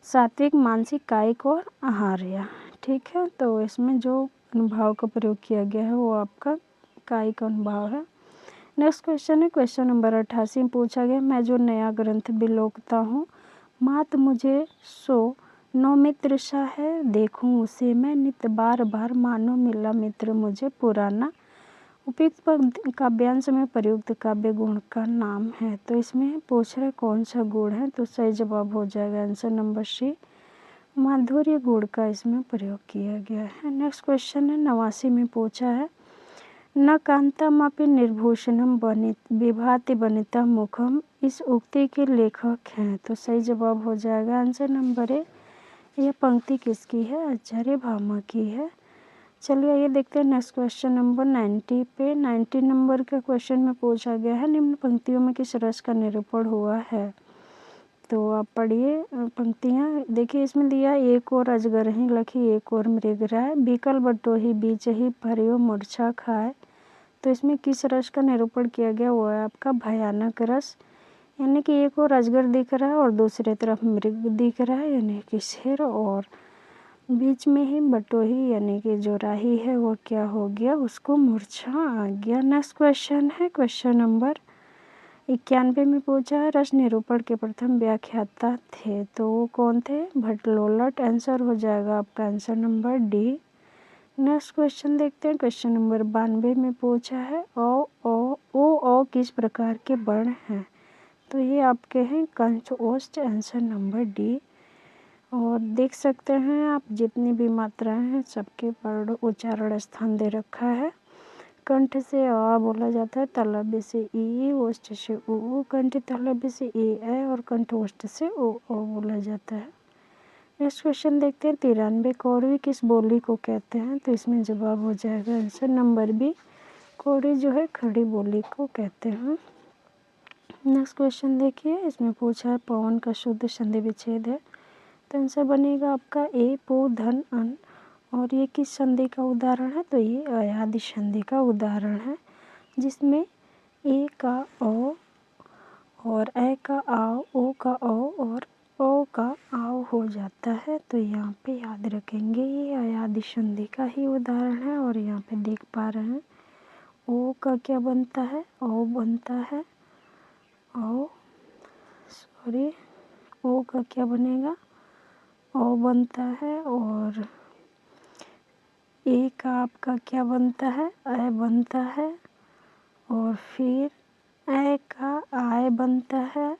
सात्विक, मानसिक, कायिक और आहार्य। ठीक है, तो इसमें जो अनुभाव का प्रयोग किया गया है वो आपका कायिक अनुभाव है। नेक्स्ट क्वेश्चन है, क्वेश्चन नंबर 88 में पूछा गया, मैं जो नया ग्रंथ बिलोकता हूँ, मात मुझे सो नो मित्र सा है, देखूं उसे मैं नित बार बार, मानो मिला मित्र मुझे पुराना, उपयुक्त काव्यांश में प्रयुक्त काव्य गुण का नाम है। तो इसमें पूछ रहे कौन सा गुण है। तो सही जवाब हो जाएगा आंसर नंबर सी, माधुर्य गुण का इसमें प्रयोग किया गया है। नेक्स्ट क्वेश्चन है 89 में पूछा है, न कांतामपि निर्भूषणम विभाति वनिता मुखम, इस उक्ति के लेखक हैं। तो सही जवाब हो जाएगा आंसर नंबर ए। यह पंक्ति किसकी है? आचार्य भामा की है। चलिए ये देखते हैं नेक्स्ट क्वेश्चन नंबर 90 पे। 90 नंबर का क्वेश्चन में पूछा गया है, निम्न पंक्तियों में किस रस का निरूपण हुआ है? तो आप पढ़िए पंक्तियाँ। देखिए इसमें दिया, एक और अजगर ही लखी एक और मृग राय, बीकल बटोही बीच ही भरियो मूर्छा खाए। तो इसमें किस रस का निरूपण किया गया? वो है आपका भयानक रस, यानी कि एक और अजगर दिख रहा है और दूसरी तरफ मृग दिख रहा है यानी कि शेर, और बीच में ही बटोही यानी कि जो राही है वो क्या हो गया? उसको मूर्छा आ गया। नेक्स्ट क्वेश्चन है क्वेश्चन नंबर 91 में पूछा है, रस निरूपण के प्रथम व्याख्याता थे। तो वो कौन थे? भट्टलोलट। आंसर हो जाएगा आपका answer number D. Next question देखते हैं क्वेश्चन नंबर 92 में पूछा है, ओ किस प्रकार के वर्ण हैं? तो ये आपके हैं कंठ ओष्ठ। Answer number D. और देख सकते हैं आप जितनी भी मात्राएं हैं सबके वर्ण उच्चारण स्थान दे रखा है। कंठ से आ बोला जाता है, तालव्य से ई, ओष्ठ से उ, कंठ तालव्य से ए है और कंठ ओष्ठ से ओ बोला जाता है। नेक्स्ट क्वेश्चन देखते हैं 93, कौरवी किस बोली को कहते हैं? तो इसमें जवाब हो जाएगा आंसर नंबर बी। कौरवी जो है खड़ी बोली को कहते हैं। नेक्स्ट क्वेश्चन देखिए, इसमें पूछा है पवन का शुद्ध संधि विच्छेद है। तो आंसर बनेगा आपका ए, पो धन अन। और ये किस संधि का उदाहरण है? तो ये अयादि संधि का उदाहरण है, जिसमें ए का ओ और ए का आओ, ओ का ओ और ओ का आओ हो जाता है। तो यहाँ पे याद रखेंगे ये अयादि संधि का ही उदाहरण है। और यहाँ पे देख पा रहे हैं ओ का क्या बनता है? ओ बनता है ओ का क्या बनेगा? ओ बनता है। और ए का आपका क्या बनता है? ए बनता है। और फिर ए का आय बनता है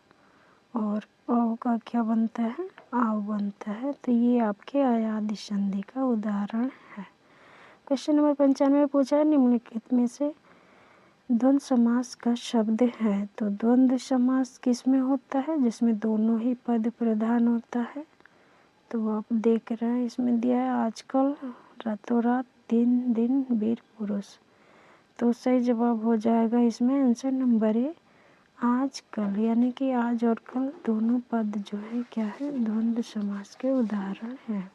और ओ का क्या बनता है? आव बनता है। तो ये आपके अयादि संधि का उदाहरण है। क्वेश्चन नंबर 95 पूछा है, निम्नलिखित में से द्वंद्व समास का शब्द है। तो द्वंद्व समास किस में होता है? जिसमें दोनों ही पद प्रधान होता है। तो आप देख रहे हैं इसमें दिया है, आजकल, रातों रात, दिन दिन, वीर पुरुष। तो सही जवाब हो जाएगा इसमें आंसर नंबर ए, आजकल, यानी कि आज और कल दोनों पद जो है क्या है? द्वंद्व समास के उदाहरण हैं।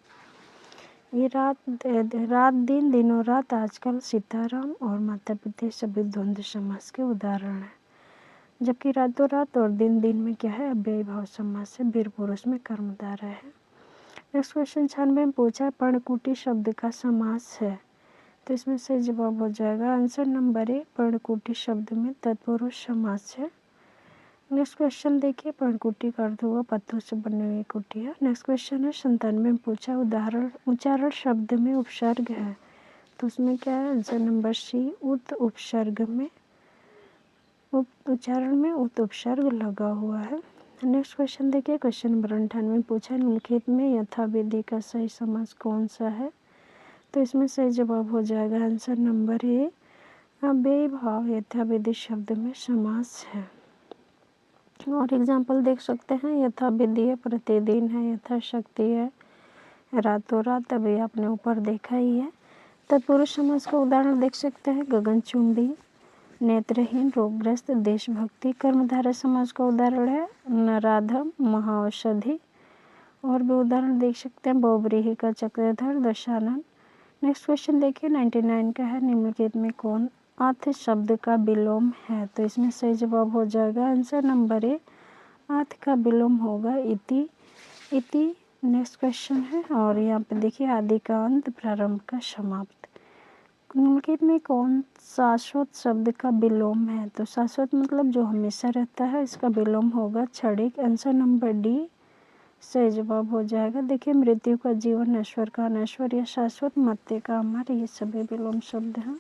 ये रात दिन, दिनों रात, आजकल, सीताराम और माता पिता सभी द्वंद्व समास के उदाहरण हैं। जबकि रातों रात और दिन दिन में क्या है? अव्ययी भाव समास से वीर पुरुष में कर्मधारय है। नेक्स्ट क्वेश्चन 96 में पूछा है, पर्णकुटी शब्द का समास है। तो इसमें सही जवाब हो जाएगा आंसर नंबर ए, पर्णकुटी शब्द में तत्पुरुष समास है। नेक्स्ट क्वेश्चन देखिए, पर्णकुटी का अर्थ हुआ पत्थर से बनी हुई कुटिया। नेक्स्ट क्वेश्चन है 97 में पूछा, उच्चारण शब्द में उपसर्ग है। तो उसमें क्या है? आंसर नंबर सी, उत उपसर्ग में, उच्चारण में उत उपसर्ग लगा हुआ है। नेक्स्ट क्वेश्चन देखिए, क्वेश्चन नंबर 98 में पूछा, निम्नलिखित में यथाविधि का सही समास कौन सा है? तो इसमें सही जवाब हो जाएगा आंसर नंबर ए, अव्ययी भाव यथाविधि शब्द में समास है। और एग्जाम्पल देख सकते हैं, यथाविधि है प्रतिदिन है, यथाशक्ति है रातों रात, अभी आपने ऊपर देखा ही है। तत्पुरुष समास का उदाहरण देख सकते हैं, गगनचुंबी, नेत्रहीन, रोगग्रस्त, देशभक्ति। कर्मधारय समास का उदाहरण है नराधम, महाऔषधि। और भी उदाहरण देख सकते हैं, बहुव्रीहि का चक्रधर, दशानन। नेक्स्ट क्वेश्चन देखिए 99 का है, निम्नलिखित में कौन आथ शब्द का विलोम है? तो इसमें सही जवाब हो जाएगा आंसर नंबर ए, आथ का विलोम होगा इति। नेक्स्ट क्वेश्चन है, और यहाँ पे देखिए, आदि का अंत, प्रारंभ का समाप्त। निम्नलिखित में कौन शाश्वत शब्द का विलोम है? तो शाश्वत मतलब जो हमेशा रहता है, इसका विलोम होगा क्षणिक। आंसर नंबर डी सही जवाब हो जाएगा। देखिए, मृत्यु का जीवन, नश्वर का अनश्वर, या शाश्वत, मर्त्य का अमर, ये सभी विलोम शब्द हैं।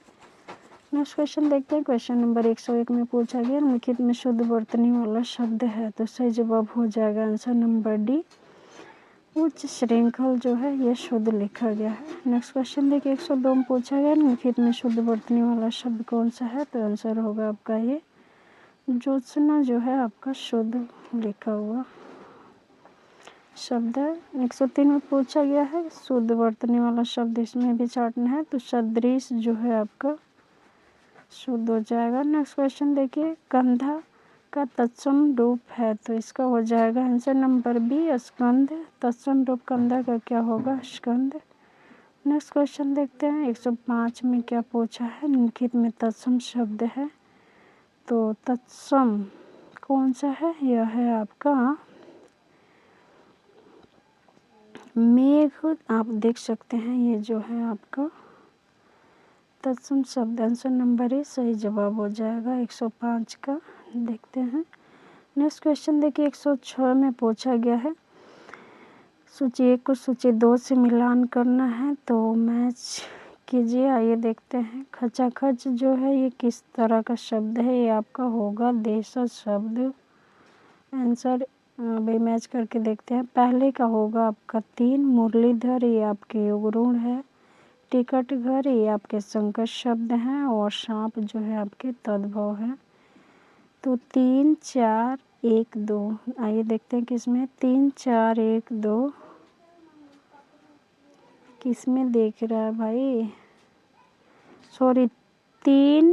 नेक्स्ट क्वेश्चन देखते हैं, क्वेश्चन नंबर 101 में पूछा गया, निम्नलिखित में शुद्ध वर्तनी वाला शब्द है। तो सही जवाब हो जाएगा आंसर नंबर डी, उच्च श्रृंखल जो है ये शुद्ध लिखा गया है। नेक्स्ट क्वेश्चन देखिए 102 में पूछा गया निम्नलिखित में शुद्ध वर्तनी वाला शब्द कौन सा है, तो आंसर होगा आपका ये ज्योत्सना जो है आपका शुद्ध लिखा हुआ शब्द है। 103 में पूछा गया है शुद्ध वर्तनी वाला शब्द, इसमें भी चाटना है, तो सदृश जो है आपका शुद्ध हो जाएगा। नेक्स्ट क्वेश्चन देखिए कंधा का तत्सम रूप है, तो इसका हो जाएगा आंसर नंबर बी स्कंद। तत्सम रूप कंधा का क्या होगा, स्कंद। नेक्स्ट क्वेश्चन देखते हैं 105 में क्या पूछा है निम्नलिखित में तत्सम शब्द है, तो तत्सम कौन सा है, यह है आपका मेघ। आप देख सकते हैं ये जो है आपका तत्सम शब्द, आंसर नंबर ए सही जवाब हो जाएगा 105 का। देखते हैं नेक्स्ट क्वेश्चन देखिए 106 में पूछा गया है सूची 1 को सूची 2 से मिलान करना है, तो मैच कीजिए। आइए देखते हैं खचाखच जो है ये किस तरह का शब्द है, ये आपका होगा देशज शब्द। आंसर अभी मैच करके देखते हैं। पहले का होगा आपका 3 मुरलीधर, ये आपके युगरूण है। टिकट घर ये आपके संकर शब्द हैं, और सांप जो है आपके तद्भव है। तो 3 4 1 2, आइए देखते हैं किसमें 3 4 1 2 किसमें देख रहा है भाई, सॉरी 3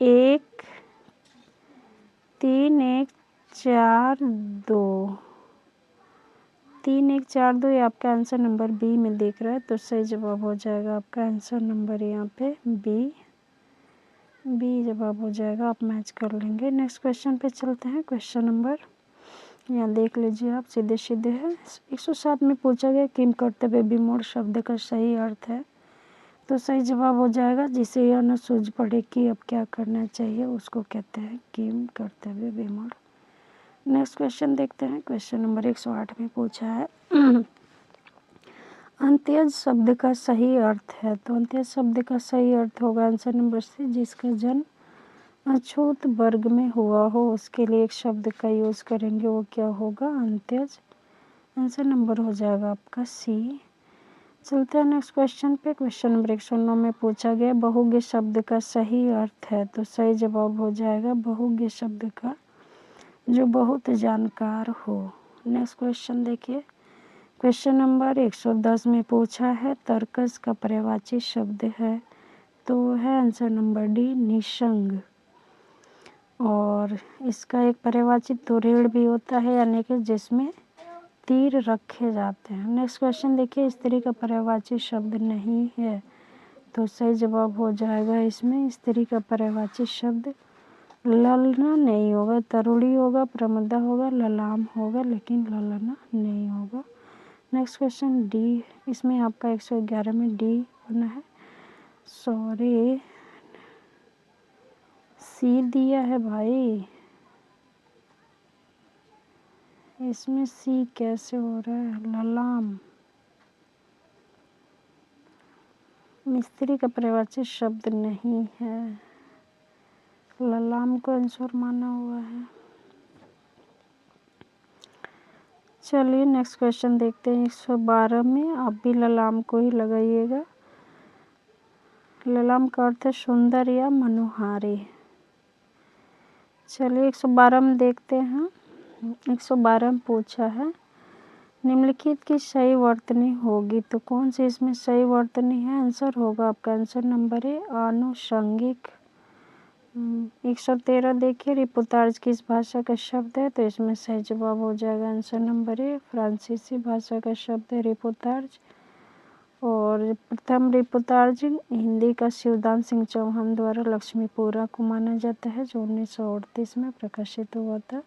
1 3 1 4 2 3 1 4 2 ये आपका आंसर नंबर बी में दिख रहा है, तो सही जवाब हो जाएगा आपका आंसर नंबर यहाँ पे बी जवाब हो जाएगा। आप मैच कर लेंगे। नेक्स्ट क्वेश्चन पे चलते हैं। क्वेश्चन नंबर यहाँ देख लीजिए आप, सीधे सीधे है। 107 में पूछा गया किम कर्तव्य विमूढ़ शब्द का सही अर्थ है, तो सही जवाब हो जाएगा जिसे यह न सूझ पड़े कि अब क्या करना चाहिए उसको कहते हैं किम कर्तव्य विमूढ़। नेक्स्ट क्वेश्चन देखते हैं। क्वेश्चन नंबर 108 में पूछा है अंत्यज शब्द का सही अर्थ है, तो अंत्यज शब्द का सही अर्थ होगा आंसर नंबर सी जिसका जन्म अछूत वर्ग में हुआ हो, उसके लिए एक शब्द का यूज करेंगे, वो क्या होगा अंत्यज। आंसर नंबर हो जाएगा आपका सी। चलते हैं नेक्स्ट क्वेश्चन पे। क्वेश्चन नंबर 109 में पूछा गया बहुज्ञ शब्द का सही अर्थ है, तो सही जवाब हो जाएगा बहुज्ञ शब्द का जो बहुत जानकार हो। नेक्स्ट क्वेश्चन देखिए। क्वेश्चन नंबर 110 में पूछा है तर्कस का पर्यायवाची शब्द है, तो है आंसर नंबर डी निसंग, और इसका एक पर्यायवाची तुरीड़ भी होता है, यानी कि जिसमें तीर रखे जाते हैं। नेक्स्ट क्वेश्चन देखिए स्त्री का पर्यायवाची शब्द नहीं है, तो सही जवाब हो जाएगा इसमें स्त्री का पर्यायवाची शब्द ललना नहीं होगा, तरुणी होगा, प्रमदा होगा, ललाम होगा, लेकिन ललना नहीं होगा। नेक्स्ट क्वेश्चन डी, इसमें आपका 111 में डी बना है, सॉरी सी दिया है भाई, इसमें सी कैसे हो रहा है, ललाम मिस्त्री का पर्यायवाची शब्द नहीं है, ललाम को आंसर माना हुआ है। चलिए नेक्स्ट क्वेश्चन देखते हैं। 112 में आप भी ललाम को ही लगाइएगा। ललाम का अर्थ है सुंदर या मनोहारी। चलिए 112 में देखते हैं। 112 में पूछा है निम्नलिखित की सही वर्तनी होगी, तो कौन सी इसमें सही वर्तनी है, आंसर होगा आपका आंसर नंबर ए आनुषंगिक। 113 देखिए रिपोर्टाज किस भाषा का शब्द है, तो इसमें सही जवाब हो जाएगा आंसर नंबर ए फ्रांसीसी भाषा का शब्द है रिपोर्टाज। और प्रथम रिपोर्टाज हिंदी का शिवदान सिंह चौहान द्वारा लक्ष्मीपुरा को माना जाता है, जो 1938 में प्रकाशित हुआ था।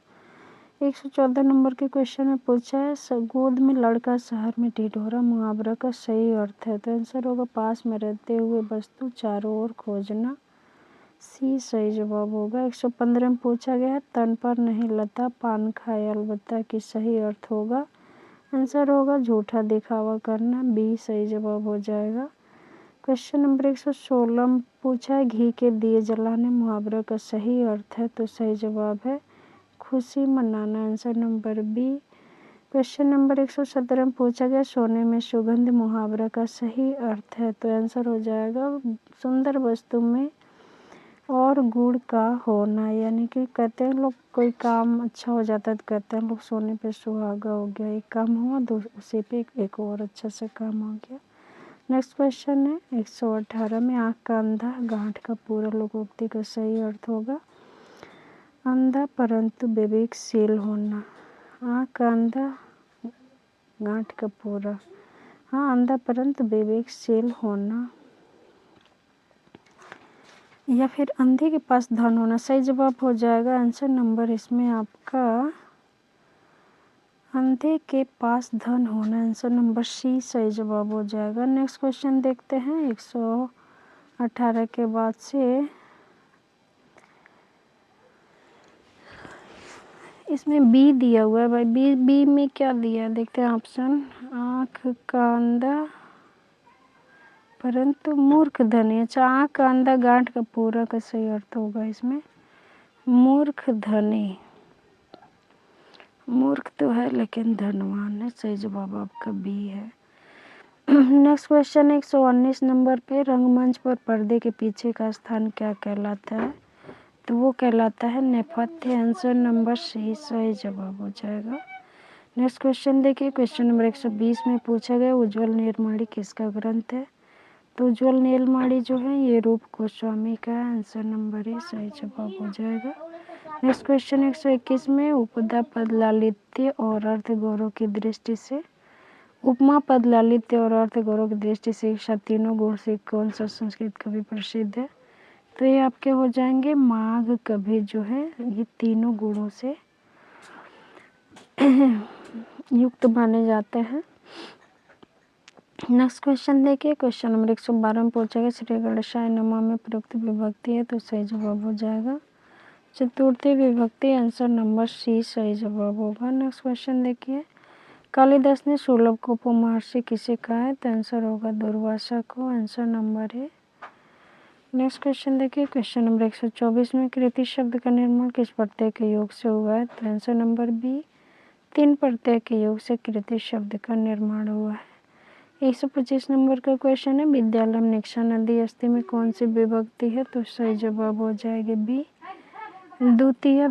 114 नंबर के क्वेश्चन में पूछा है गोद में लड़का शहर में टिटोरा मुहावरा का सही अर्थ है, तो आंसर होगा पास में रहते हुए वस्तु चारों ओर खोजना, सी सही जवाब होगा। 115 में पूछा गया तन पर नहीं लता पान खाए अलबत्ता की सही अर्थ होगा, आंसर होगा झूठा दिखावा करना, बी सही जवाब हो जाएगा। क्वेश्चन नंबर 116 में पूछा है घी के दिए जलाने मुहावरा का सही अर्थ है, तो सही जवाब है खुशी मनाना, answer number B question number 117 में पूछा गया सोने में सुगंध मुहावरा का सही अर्थ है, तो आंसर हो जाएगा सुंदर वस्तु में और गुण का होना। यानी कि कहते हैं लोग कोई काम अच्छा हो जाता है तो कहते हैं लोग सोने पे सुहागा हो गया, एक काम हुआ उसी पे एक और अच्छा सा काम हो गया। नेक्स्ट क्वेश्चन है 118 में आँख का अंधा गांठ का पूरा लोकोक्ति का सही अर्थ होगा अंधा परंतु विवेकशील होना। आँख का अंधा गांठ का पूरा, हाँ अंधा परंतु विवेकशील होना, या फिर अंधे के पास धन होना। सही जवाब हो जाएगा आंसर नंबर इसमें आपका अंधे के पास धन होना, आंसर नंबर सी सही जवाब हो जाएगा। नेक्स्ट क्वेश्चन देखते हैं 118 के बाद से इसमें बी दिया हुआ है भाई, बी में क्या दिया है देखते हैं ऑप्शन। आँख का अंधा परंतु मूर्ख धनी। अच्छा, आँख का अंधा गांठ का पूरा का सही अर्थ होगा इसमें मूर्ख धनी। मूर्ख तो है लेकिन धनवान है, सही जवाब आपका बी है। नेक्स्ट क्वेश्चन 119 नंबर पे रंगमंच पर पर्दे के पीछे का स्थान क्या कहलाता है, तो वो कहलाता है नेपथ्य, आंसर नंबर सी सही जवाब हो जाएगा। नेक्स्ट क्वेश्चन देखिए क्वेश्चन नंबर 120 में पूछा गया उज्ज्वल नीलमणि किसका ग्रंथ है, तो उज्ज्वल नीलमणि जो है ये रूप गोस्वामी का, आंसर नंबर ए सही जवाब हो जाएगा। नेक्स्ट क्वेश्चन 121 में उपदा पद लालित्य और अर्थ गौरव की दृष्टि से, उपमा पद लालित्य और अर्थ गौरव की दृष्टि से एक साथ तीनों गुण से कौन सा संस्कृत कवि प्रसिद्ध है, तो ये आपके हो जाएंगे माघ कवि जो है ये तीनों गुणों से युक्त माने जाते हैं। नेक्स्ट क्वेश्चन देखिए क्वेश्चन नंबर 112 में पूछा गया श्री गणेशाय नमः में प्रयुक्त विभक्ति है, तो सही जवाब हो जाएगा चतुर्थी विभक्ति, आंसर नंबर सी सही जवाब होगा। नेक्स्ट क्वेश्चन देखिए कालिदास ने सुलभ को उपमहर्षि किसे कहा है, तो आंसर होगा दुर्वासा को, आंसर नंबर है। नेक्स्ट क्वेश्चन देखिए क्वेश्चन नंबर 124 में कृति शब्द का निर्माण किस प्रत्यय के योग से हुआ है, तो आंसर नंबर बी 3 प्रत्यय के योग से कृति शब्द का निर्माण हुआ है। 125 नंबर का क्वेश्चन है विद्यालम निक्षा नदी अस्थि में कौन सी विभक्ति है, तो सही जवाब हो जाएगी बी द्वितीय